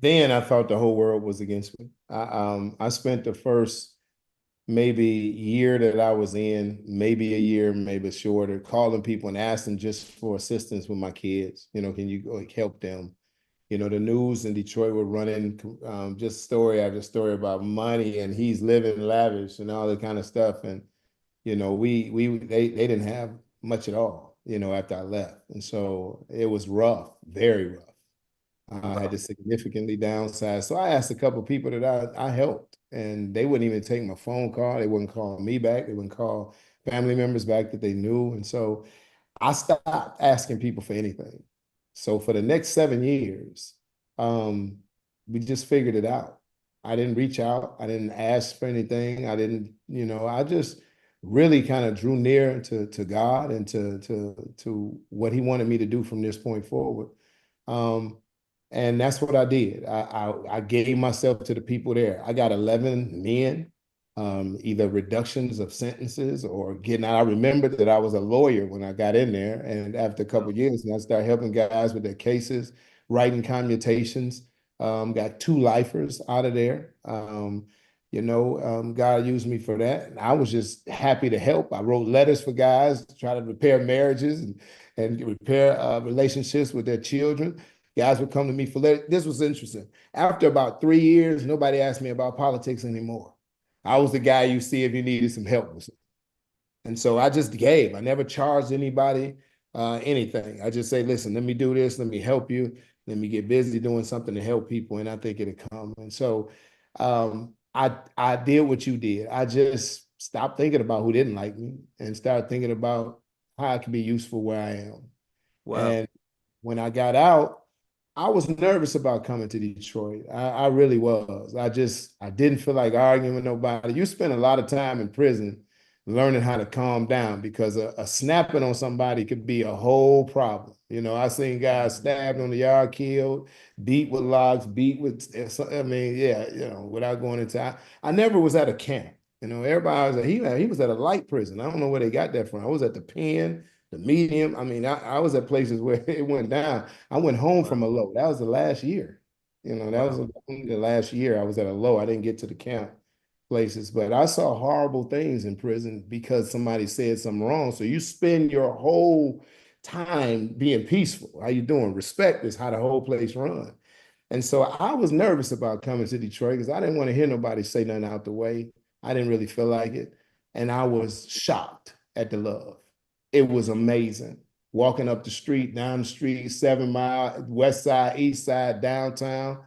Then I thought the whole world was against me. I spent the first maybe year that I was in, maybe a year, maybe shorter, calling people and asking just for assistance with my kids. Can you like help them? The news in Detroit were running just story after story about money and he's living lavish and all that kind of stuff. And they didn't have much at all, after I left. And so it was rough, very rough. I had Wow. to significantly downsize. So I asked a couple of people that I helped, and they wouldn't even take my phone call. They wouldn't call me back. They wouldn't call family members back that they knew. And so I stopped asking people for anything. So for the next 7 years, um, we just figured it out. I didn't reach out. I didn't ask for anything. I didn't, I just really kind of drew near to God and to what He wanted me to do from this point forward. Um, and that's what I did. I gave myself to the people there. I got 11 men, either reductions of sentences or getting out. I remembered that I was a lawyer when I got in there, and after a couple Wow. of years, and I started helping guys with their cases, writing commutations. Got two lifers out of there. God used me for that, and I was just happy to help. I wrote letters for guys to try to repair marriages and repair relationships with their children. Guys would come to me for this was interesting. After about 3 years, nobody asked me about politics anymore. I was the guy you see if you needed some help with something. And so I just gave. I never charged anybody anything. I just say, listen, let me do this. Let me help you. Let me get busy doing something to help people, and I think it'll come. And so I did what you did. I just stopped thinking about who didn't like me and started thinking about how I can be useful where I am. Wow. And when I got out, I was nervous about coming to Detroit. I really was. I didn't feel like arguing with nobody. You spend a lot of time in prison learning how to calm down because a snapping on somebody could be a whole problem. I seen guys stabbed on the yard, killed, beat with logs, beat with, I mean, yeah, without going into, I never was at a camp. Everybody was he was at a light prison. I don't know where they got that from. I was at the pen, the medium. I mean, I was at places where it went down. I went home Wow. from a low. That was the last year. That was Wow. the last year I was at a low. I didn't get to the camp places, but I saw horrible things in prison because somebody said something wrong. So you spend your whole time being peaceful. How you doing? Respect is how the whole place run. And so I was nervous about coming to Detroit because I didn't want to hear nobody say nothing out the way. I didn't really feel like it. And I was shocked at the love. It was amazing. Walking up the street, down the street, 7 Mile, west side, east side, downtown.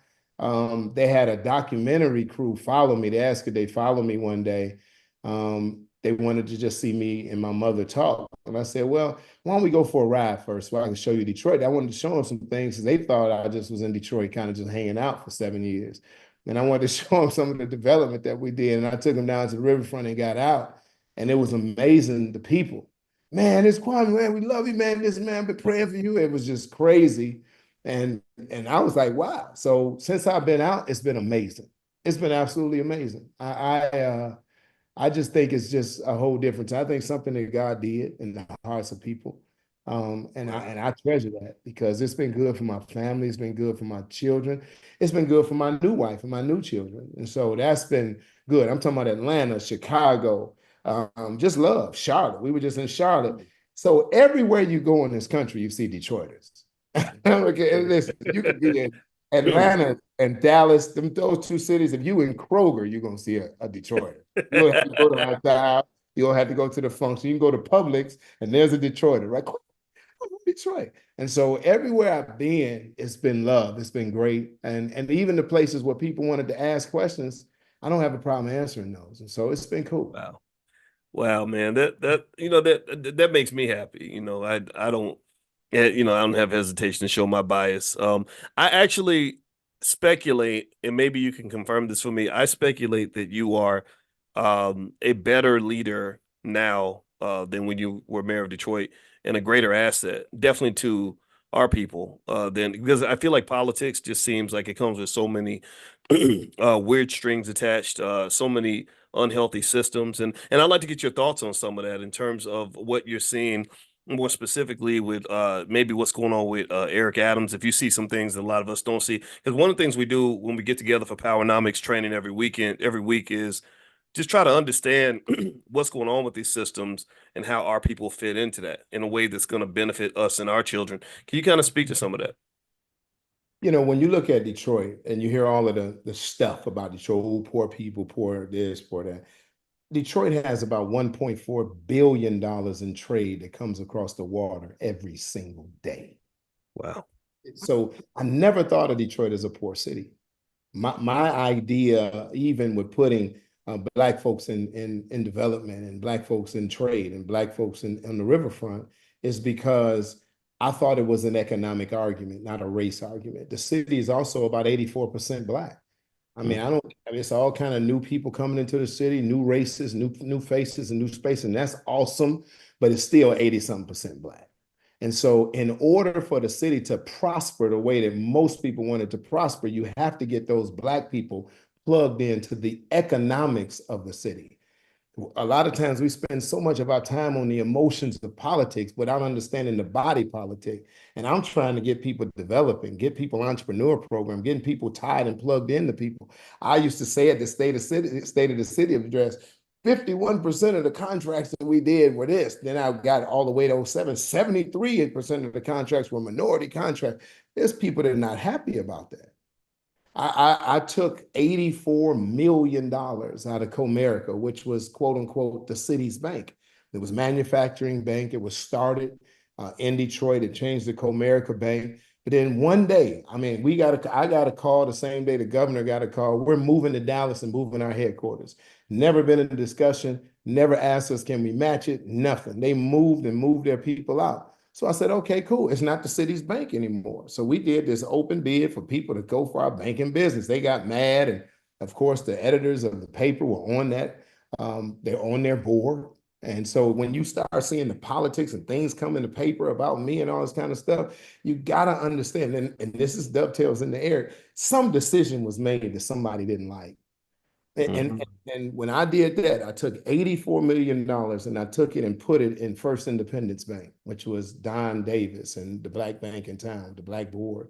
They had a documentary crew follow me. They asked if they follow me one day. They wanted to just see me and my mother talk. And I said, well, why don't we go for a ride first so I can show you Detroit? I wanted to show them some things because they thought I just was in Detroit, kind of just hanging out for 7 years. And I wanted to show them some of the development that we did. And I took them down to the riverfront and got out. And it was amazing, the people. Man, it's Kwame, man, we love you, man. This man been praying for you. It was just crazy. And I was like, wow. So since I've been out, it's been amazing. It's been absolutely amazing. I just think it's just a whole different time. I think something that God did in the hearts of people. And I treasure that because it's been good for my family, it's been good for my children, it's been good for my new wife and my new children. And so that's been good. I'm talking about Atlanta, Chicago, just love Charlotte. We were just in Charlotte. So everywhere you go in this country, you see Detroiters. Okay, listen, you could be in Atlanta and Dallas, those two cities. If you in Kroger, you're gonna see a Detroiter. You don't have to go to our town. You don't have to go to the function. You can go to Publix and there's a Detroiter, right? Detroit. And so everywhere I've been, it's been love. It's been great. And even the places where people wanted to ask questions, I don't have a problem answering those. And so it's been cool. Wow. Wow, man, that makes me happy. I don't, I don't have hesitation to show my bias. I actually speculate, and maybe you can confirm this for me. I speculate that you are a better leader now than when you were mayor of Detroit, and a greater asset, definitely to our people. Than because I feel like politics just seems like it comes with so many weird strings attached, so many unhealthy systems. And I'd like to get your thoughts on some of that in terms of what you're seeing more specifically with maybe what's going on with Eric Adams. If you see some things that a lot of us don't see, because one of the things we do when we get together for Powernomics training every week is just try to understand what's going on with these systems and how our people fit into that in a way that's going to benefit us and our children. Can you kind of speak to some of that? When you look at Detroit and you hear all of the stuff about Detroit, oh, poor people, poor this, poor that. Detroit has about $1.4 billion in trade that comes across the water every single day. Wow. So I never thought of Detroit as a poor city. My idea, even with putting Black folks in development and Black folks in trade and Black folks on the riverfront, is because I thought it was an economic argument, not a race argument. The city is also about 84% Black. I mean, it's all kind of new people coming into the city, new races, new faces, and new space, and that's awesome, but it's still 80-something% Black. And so in order for the city to prosper the way that most people want it to prosper, you have to get those Black people plugged into the economics of the city. A lot of times we spend so much of our time on the emotions of politics without understanding the body politic. And I'm trying to get people developing, get people entrepreneur program, getting people tied and plugged into people. I used to say at the State of the City address, 51% of the contracts that we did were this. Then I got all the way to 07, 73% of the contracts were minority contracts. There's people that are not happy about that. I took $84 million out of Comerica, which was quote unquote the city's bank. It was manufacturing bank. It was started in Detroit. It changed the Comerica Bank. But then one day, I mean, I got a call the same day the governor got a call. We're moving to Dallas and moving our headquarters. Never been in a discussion, never asked us, can we match it? Nothing. They moved and moved their people out. So I said, okay, cool. It's not the city's bank anymore. So we did this open bid for people to go for our banking business. They got mad. And of course, the editors of the paper were on that. They're on their board. And so when you start seeing the politics and things come in the paper about me and all this kind of stuff, you got to understand, and this is dovetails in the air, some decision was made that somebody didn't like. And when I did that, I took $84 million and I took it and put it in First Independence Bank, which was Don Davis and the Black bank in town, the Black board.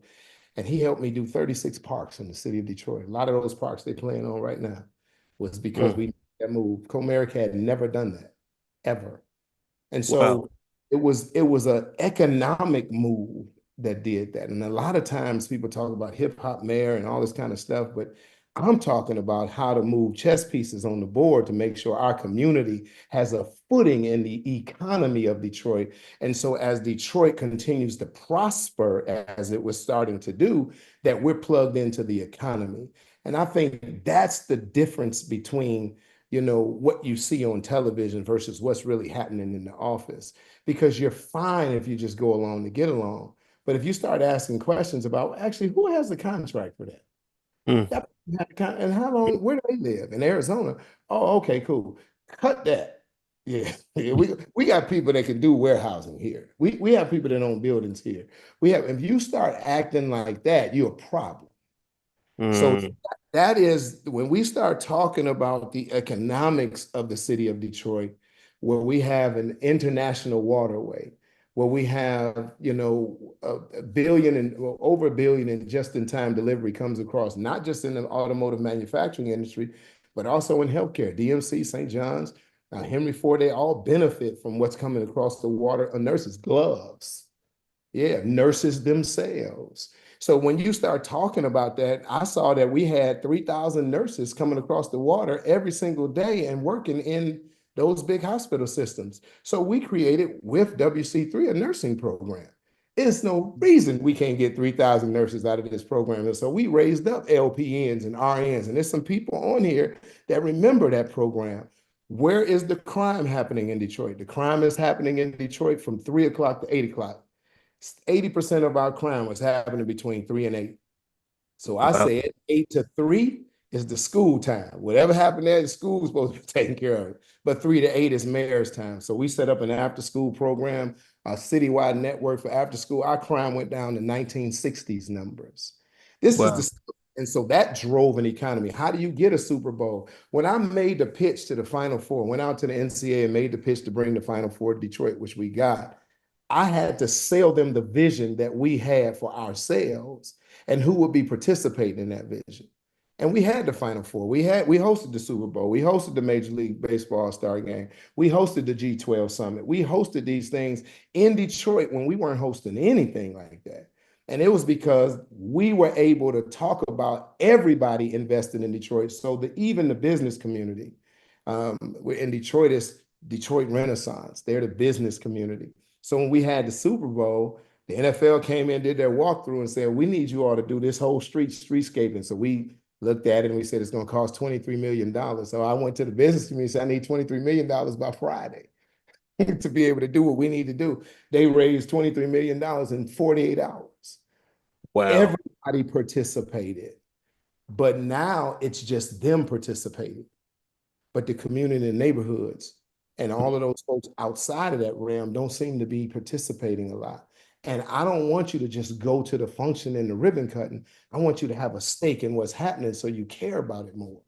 And he helped me do 36 parks in the city of Detroit. A lot of those parks they're playing on right now was because we made that move. Comerica had never done that, ever. And Wow. so it was an economic move that did that. And a lot of times people talk about hip hop mayor and all this kind of stuff, but I'm talking about how to move chess pieces on the board to make sure our community has a footing in the economy of Detroit. And so as Detroit continues to prosper as it was starting to do, that we're plugged into the economy. And I think that's the difference between what you see on television versus what's really happening in the office. Because you're fine if you just go along to get along. But if you start asking questions about actually who has the contract for that? Mm. And how long, where do they live? In Arizona. Oh, okay, cool. Cut that. Yeah. We got people that can do warehousing here. We have people that own buildings here. If you start acting like that, you're a problem. So Mm. that is when we start talking about the economics of the city of Detroit, where we have an international waterway, where we have, a billion and well, over a billion in just-in-time delivery comes across, not just in the automotive manufacturing industry, but also in healthcare. DMC, St. John's, Henry Ford, they all benefit from what's coming across the water. Nurses, gloves, yeah, nurses themselves. So when you start talking about that, I saw that we had 3,000 nurses coming across the water every single day and working in those big hospital systems. So we created with WC3 a nursing program. There's no reason we can't get 3,000 nurses out of this program. And so we raised up LPNs and RNs. And there's some people on here that remember that program. Where is the crime happening in Detroit? The crime is happening in Detroit from 3 o'clock to 8 o'clock. 80% of our crime was happening between 3 and 8. So I Wow. said 8 to 3 is the school time. Whatever happened there, the school is supposed to be taking care of it. But 3 to 8 is mayor's time. So we set up an after school program, a citywide network for after school. Our crime went down to 1960s numbers. This is Wow. the and so that drove an economy. How do you get a Super Bowl? When I made the pitch to the Final Four, went out to the NCAA and made the pitch to bring the Final Four to Detroit, which we got, I had to sell them the vision that we had for ourselves and who would be participating in that vision. And we had the Final Four. We hosted the Super Bowl. We hosted the Major League Baseball All-Star Game. We hosted the G12 Summit. We hosted these things in Detroit when we weren't hosting anything like that. And it was because we were able to talk about everybody investing in Detroit. So that even the business community, in Detroit is Detroit Renaissance. They're the business community. So when we had the Super Bowl, the NFL came in, did their walkthrough and said, we need you all to do this whole streetscaping. So we looked at it and we said, it's going to cost $23 million. So I went to the business community and said, I need $23 million by Friday to be able to do what we need to do. They raised $23 million in 48 hours. Wow. Everybody participated, but now it's just them participating. But the community and neighborhoods and all of those folks outside of that realm don't seem to be participating a lot. And I don't want you to just go to the function and the ribbon cutting. I want you to have a stake in what's happening so you care about it more.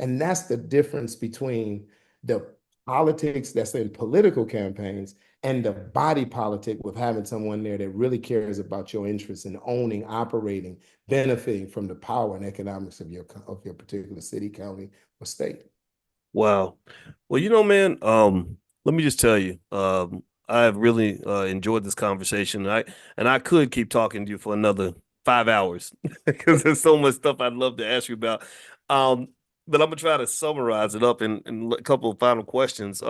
And that's the difference between the politics that's in political campaigns and the body politic with having someone there that really cares about your interests in owning, operating, benefiting from the power and economics of your particular city, county, or state. Wow. Well, man, let me just tell you, I've really enjoyed this conversation. I could keep talking to you for another 5 hours because there's so much stuff I'd love to ask you about. Um, but I'm gonna try to summarize it up in a couple of final questions.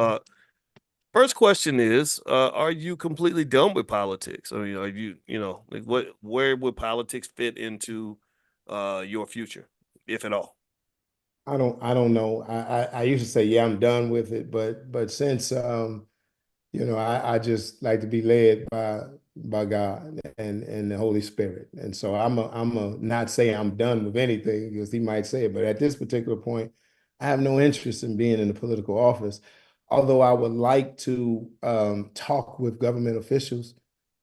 First question is, are you completely done with politics? I mean, are you, like where would politics fit into your future, if at all? I don't know. I used to say, yeah, I'm done with it, but since I just like to be led by God and the Holy Spirit. And so I'm a not say I'm done with anything because he might say it, but at this particular point, I have no interest in being in a political office. Although I would like to talk with government officials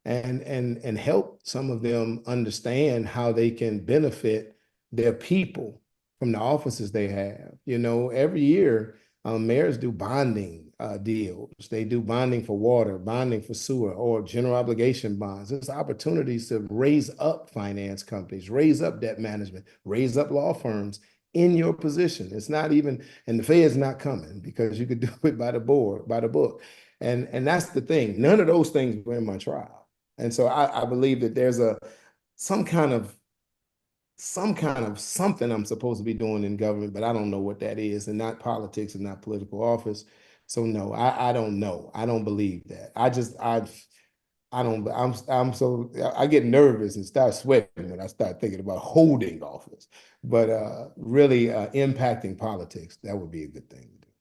and help some of them understand how they can benefit their people from the offices they have. Every year, mayors do bonding deals. They do bonding for water, bonding for sewer, or general obligation bonds. There's opportunities to raise up finance companies, raise up debt management, raise up law firms in your position. It's not even, and the Fed's not coming because you could do it by the board, by the book. And that's the thing. None of those things were in my trial. And so I believe that there's some kind of something I'm supposed to be doing in government, but I don't know what that is, and not politics and not political office. So no, I don't know. I don't believe that. I don't I'm so I get nervous and start sweating when I start thinking about holding office. But really impacting politics, that would be a good thing to do.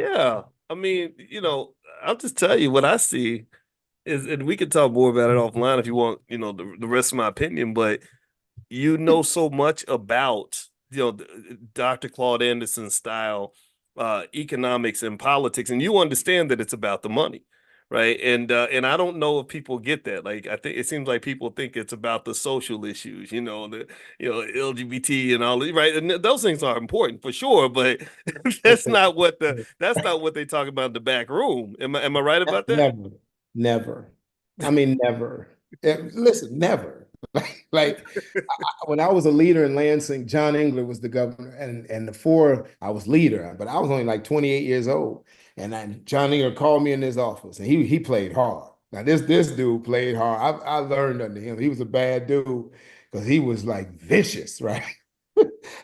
Yeah. I mean, I'll just tell you what I see is, and we can talk more about it offline if you want, the rest of my opinion, but so much about, Dr. Claude Anderson's style, economics and politics, and you understand that it's about the money, right? And I don't know if people get that. Like, I think it seems like people think it's about the social issues, LGBT and all, right? And those things are important for sure, but that's not what they talk about in the back room. Am I right about that? Never. Never. I mean, never. Listen, never. Like when I was a leader in Lansing, John Engler was the governor, and before I was leader, but I was only like 28 years old. And then John Engler called me in his office, and he played hard. Now this dude played hard. I learned under him. He was a bad dude because he was like vicious, right?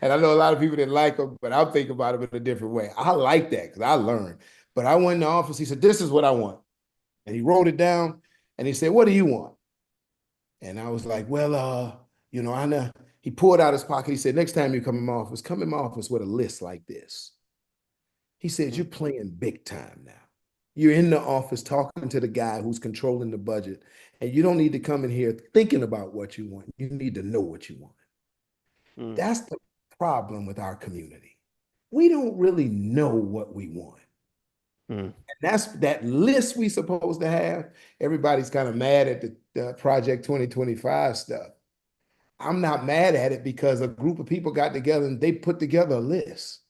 And I know a lot of people didn't like him, but I'm thinking about him in a different way. I like that because I learned. But I went in the office. He said, "This is what I want," and he wrote it down. And he said, "What do you want?" And I was like, "Well, I know." He pulled out his pocket. He said, "Next time you come in my office with a list like this." He said, "You're Mm, playing big time now. You're in the office talking to the guy who's controlling the budget, and you don't need to come in here thinking about what you want. You need to know what you want." mm, That's the problem with our community. We don't really know what we want. mm, And that's that list we supposed to have. Everybody's kind of mad at the Project 2025 stuff. I'm not mad at it because a group of people got together and they put together a list.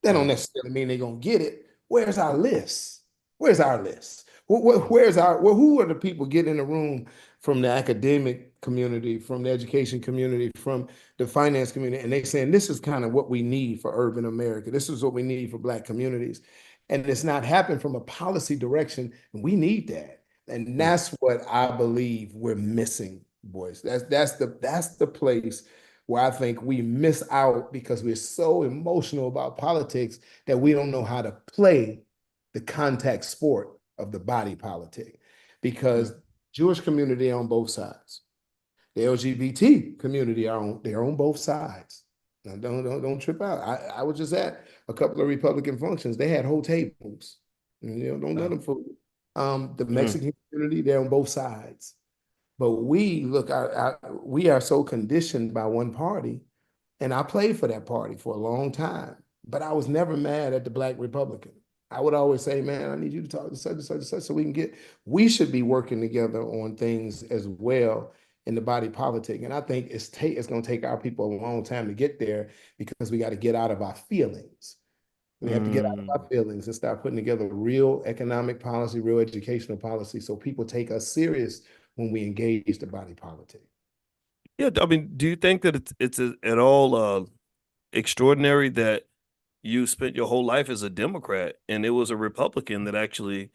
That don't mm, necessarily mean they're gonna get it. Where's our list? Where's our list? mm, Where's our who are the people getting in the room from the academic community, from the education community, from the finance community, and they saying this is kind of what we need for urban America. This is what we need for Black communities. And it's not happening from a policy direction, and we need that. And mm. that's what I believe we're missing, boys. That's the place where I think we miss out because we're so emotional about politics that we don't know how to play the contact sport of the body politic. Mm. Because Jewish community on both sides, the LGBT community they're on both sides. Now, don't trip out. I was just at a couple of Republican functions. They had whole tables. Don't let Wow. them fool you. The Mm, Mexican community, they're on both sides. But we are so conditioned by one party, and I played for that party for a long time. But I was never mad at the Black Republican. I would always say, "Man, I need you to talk to such and such and such so we can get." We should be working together on things as well in the body politic. And I think it's going to take our people a long time to get there because we got to get out of our feelings. We have to get out of mm. our feelings and start putting together real economic policy, real educational policy, so people take us serious when we engage the body politic. Yeah, I mean, do you think that at all extraordinary that you spent your whole life as a Democrat and it was a Republican that actually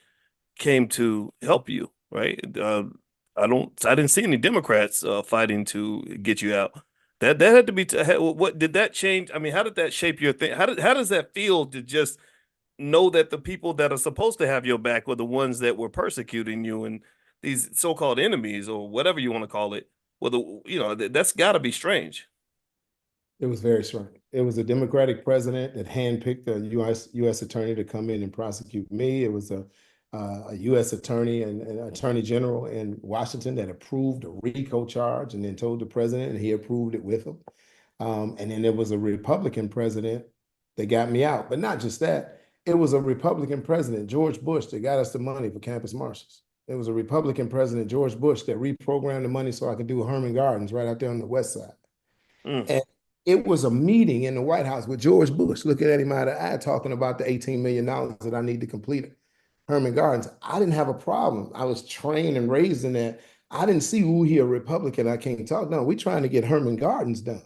came to help you, right? I didn't see any Democrats fighting to get you out. That had to be. What did that change? I mean, how did that shape your thing? How does that feel to just know that the people that are supposed to have your back were the ones that were persecuting you and these so-called enemies or whatever you want to call it? Well, that's got to be strange. It was very strange. It was a Democratic president that handpicked a U.S. attorney to come in and prosecute me. It was a U.S. attorney and an attorney general in Washington that approved a RICO charge and then told the president, and he approved it with him. And then there was a Republican president that got me out. But not just that, it was a Republican president, George Bush, that got us the money for campus marshals. It was a Republican president, George Bush, that reprogrammed the money so I could do Herman Gardens right out there on the west side. Mm, And it was a meeting in the White House with George Bush, looking at him eye to eye, talking about the $18 million that I need to complete Herman Gardens. I didn't have a problem. I was trained and raised in that. I didn't see who he a Republican. I can't talk. No, we're trying to get Herman Gardens done.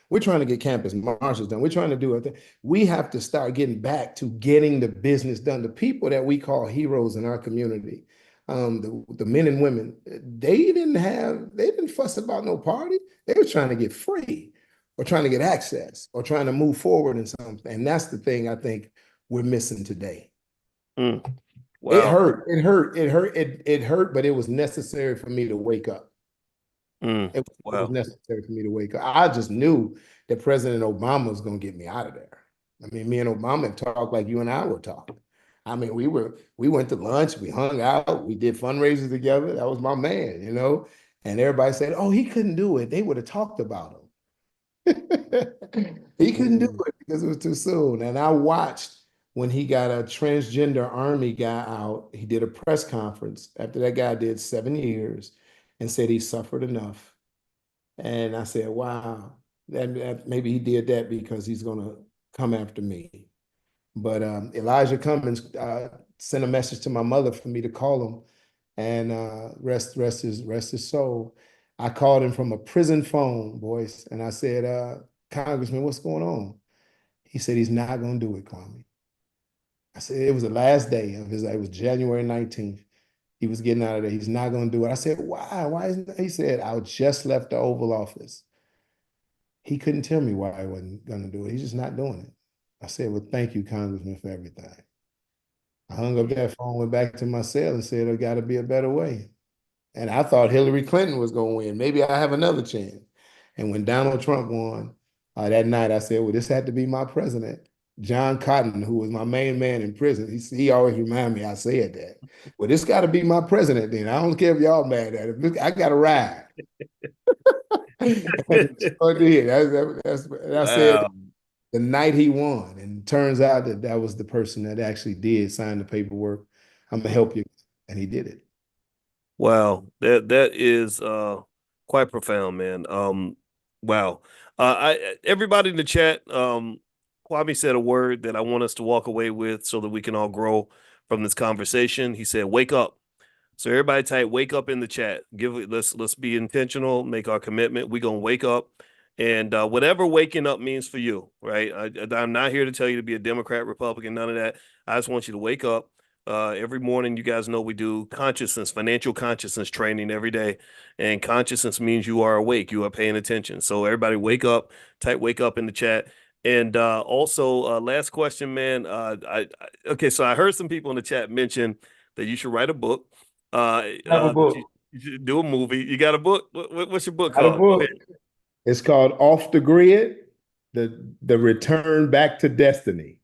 We're trying to get campus marshals done. We're trying to do it. We have to start getting back to getting the business done. The people that we call heroes in our community, the men and women, they didn't fuss about no party. They were trying to get free or trying to get access or trying to move forward in something. And that's the thing I think we're missing today. mm. It Wow. hurt. It hurt. It hurt. It hurt, but it was necessary for me to wake up. Mm. It was Wow. necessary for me to wake up. I just knew that President Obama was going to get me out of there. I mean, me and Obama talked like you and I were talking. I mean, we went to lunch, we hung out, we did fundraisers together. That was my man. And everybody said, "Oh, he couldn't do it." They would have talked about him. He couldn't do Mm, it because it was too soon. And I watched when he got a transgender army guy out. He did a press conference after that guy did 7 years and said he suffered enough. And I said, wow, that maybe he did that because he's going to come after me. But Elijah Cummings sent a message to my mother for me to call him. and rest his soul. I called him from a prison phone, Boyce, and I said, Congressman, what's going on? He said he's not going to do it, Kwame. I said it was the last day of his. It was January 19th. He was getting out of there. He's not going to do it. I said, why? Why isn't? He said, I just left the Oval Office. He couldn't tell me why he wasn't going to do it. He's just not doing it. I said, well, thank you, Congressman, for everything. I hung up that phone, went back to my cell and said, there got to be a better way. And I thought Hillary Clinton was going to win. Maybe I have another chance. And when Donald Trump won that night, I said, well, this had to be my president. John Cotton, who was my main man in prison, he always remind me I said that. Well, this got to be my president then. I don't care if y'all mad at him. I got to ride. So I did. And I said Wow. the night he won, and it turns out that that was the person that actually did sign the paperwork. I'm gonna help you, and he did it. Wow, that is quite profound, man. Wow. I everybody in the chat, Kwame said a word that I want us to walk away with so that we can all grow from this conversation. He said, "Wake up." So everybody type "wake up" in the chat. Let's be intentional, make our commitment. We're gonna wake up, and whatever waking up means for you, right? I'm not here to tell you to be a Democrat, Republican, none of that. I just want you to wake up. Every morning, you guys know we do consciousness, financial consciousness training every day. And consciousness means you are awake, you are paying attention. So everybody wake up, type wake up in the chat. And also, last question, man. Okay, so I heard some people in the chat mention that you should write a book, Have a that book. you should do a movie. You got a book? What's your book Got a called? Go book. ahead. It's called Off the Grid, the Return Back to Destiny.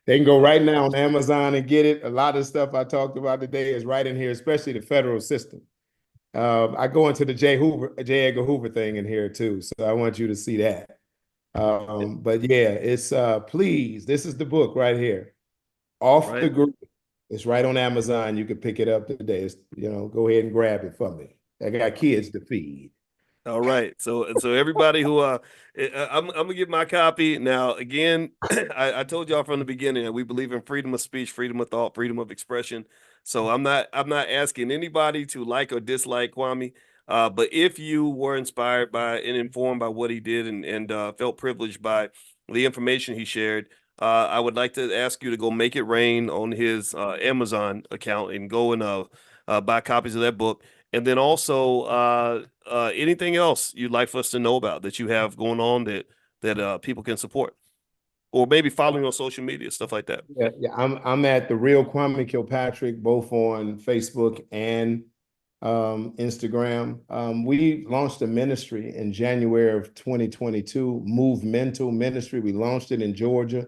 They can go right now on Amazon and get it. A lot of stuff I talked about today is right in here, especially the federal system. I go into the J. Edgar Hoover thing in here too, so I want you to see that. But yeah, it's please, this is the book right here, Off Right. the Grid. It's right on Amazon. You can pick it up today. Go ahead and grab it for me. I got kids to feed. All right. So everybody who I'm gonna give my copy now. Again, I told y'all from the beginning that we believe in freedom of speech, freedom of thought, freedom of expression. So I'm not asking anybody to like or dislike Kwame. But if you were inspired by and informed by what he did and felt privileged by the information he shared, I would like to ask you to go make it rain on his Amazon account and go and buy copies of that book. And then also, anything else you'd like for us to know about that you have going on that people can support, or maybe following on social media, stuff like that. Yeah, I'm at the real Kwame Kilpatrick, both on Facebook and Instagram. We launched a ministry in January of 2022, Movemental Ministry. We launched it in Georgia.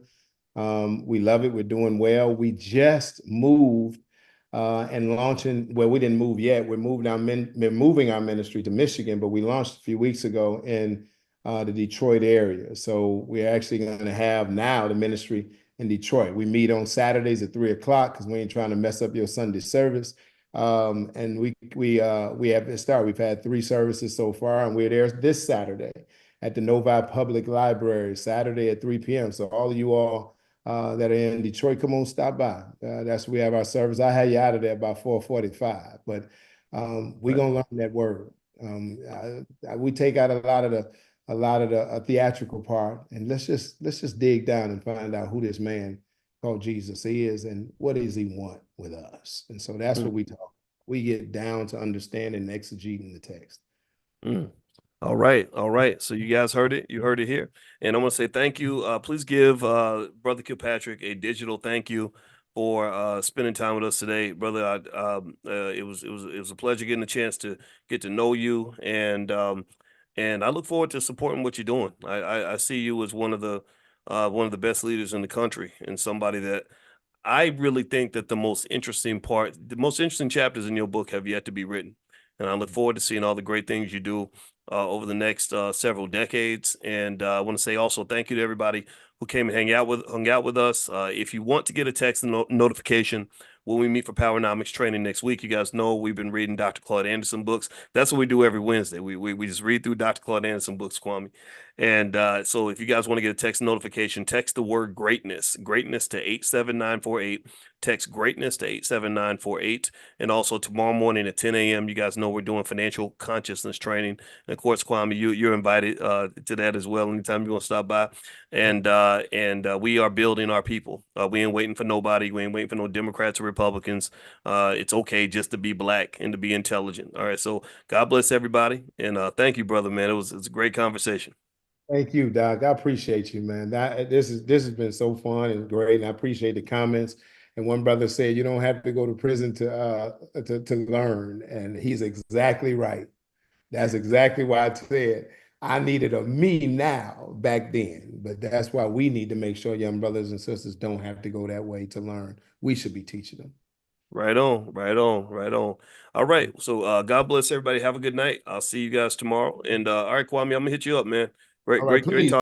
We love it. We're doing well. We just moved and launching. Well, we didn't move yet. We're moving our ministry to Michigan, but we launched a few weeks ago in the Detroit area. So we're actually going to have now the ministry in Detroit. We meet on Saturdays at 3 o'clock because we ain't trying to mess up your Sunday service. And we have it started. We've had 3 services so far, and we're there this Saturday at the Novi Public Library, Saturday at 3 p.m. So all of you all that are in Detroit, come on, stop by. That's where we have our service. I had you out of there by 4:45, but we're Right. gonna learn that word. We take out a lot of the theatrical part, and let's just dig down and find out who this man called Jesus is and what does he want with us. And so that's what Mm, we talk. We get down to understanding and exegeting the text. mm. All right, all right. So you guys heard it. You heard it here, and I want to say thank you. Please give Brother Kilpatrick a digital thank you for spending time with us today, brother. It was a pleasure getting a chance to get to know you, and I look forward to supporting what you're doing. I see you as one of the best leaders in the country, and somebody that I really think that the most interesting chapters in your book have yet to be written. And I look forward to seeing all the great things you do over the next several decades. And I want to say also thank you to everybody who came and hung out with us. If you want to get a text notification when we meet for Powernomics training next week, you guys know we've been reading Dr. Claude Anderson books. That's what we do every Wednesday. We just read through Dr. Claude Anderson books, Kwame. And so if you guys want to get a text notification, text the word greatness to 87948. Text greatness to 87948. And also tomorrow morning at 10 a.m., you guys know we're doing financial consciousness training. And of course, Kwame, you're invited to that as well anytime you want to stop by. And we are building our people. We ain't waiting for nobody. We ain't waiting for no Democrats or Republicans. It's okay just to be black and to be intelligent. All right. So God bless everybody. And thank you, brother, man. It's a great conversation. Thank you, Doc. I appreciate you, man. This has been so fun and great, and I appreciate the comments. And one brother said you don't have to go to prison to learn, and he's exactly right. That's exactly why I said I needed a me now back then. But that's why we need to make sure young brothers and sisters don't have to go that way to learn. We should be teaching them. Right on, right on, right on. All right. So God bless everybody. Have a good night. I'll see you guys tomorrow. And all right, Kwame, I'm gonna hit you up, man. All right, Great please. talk.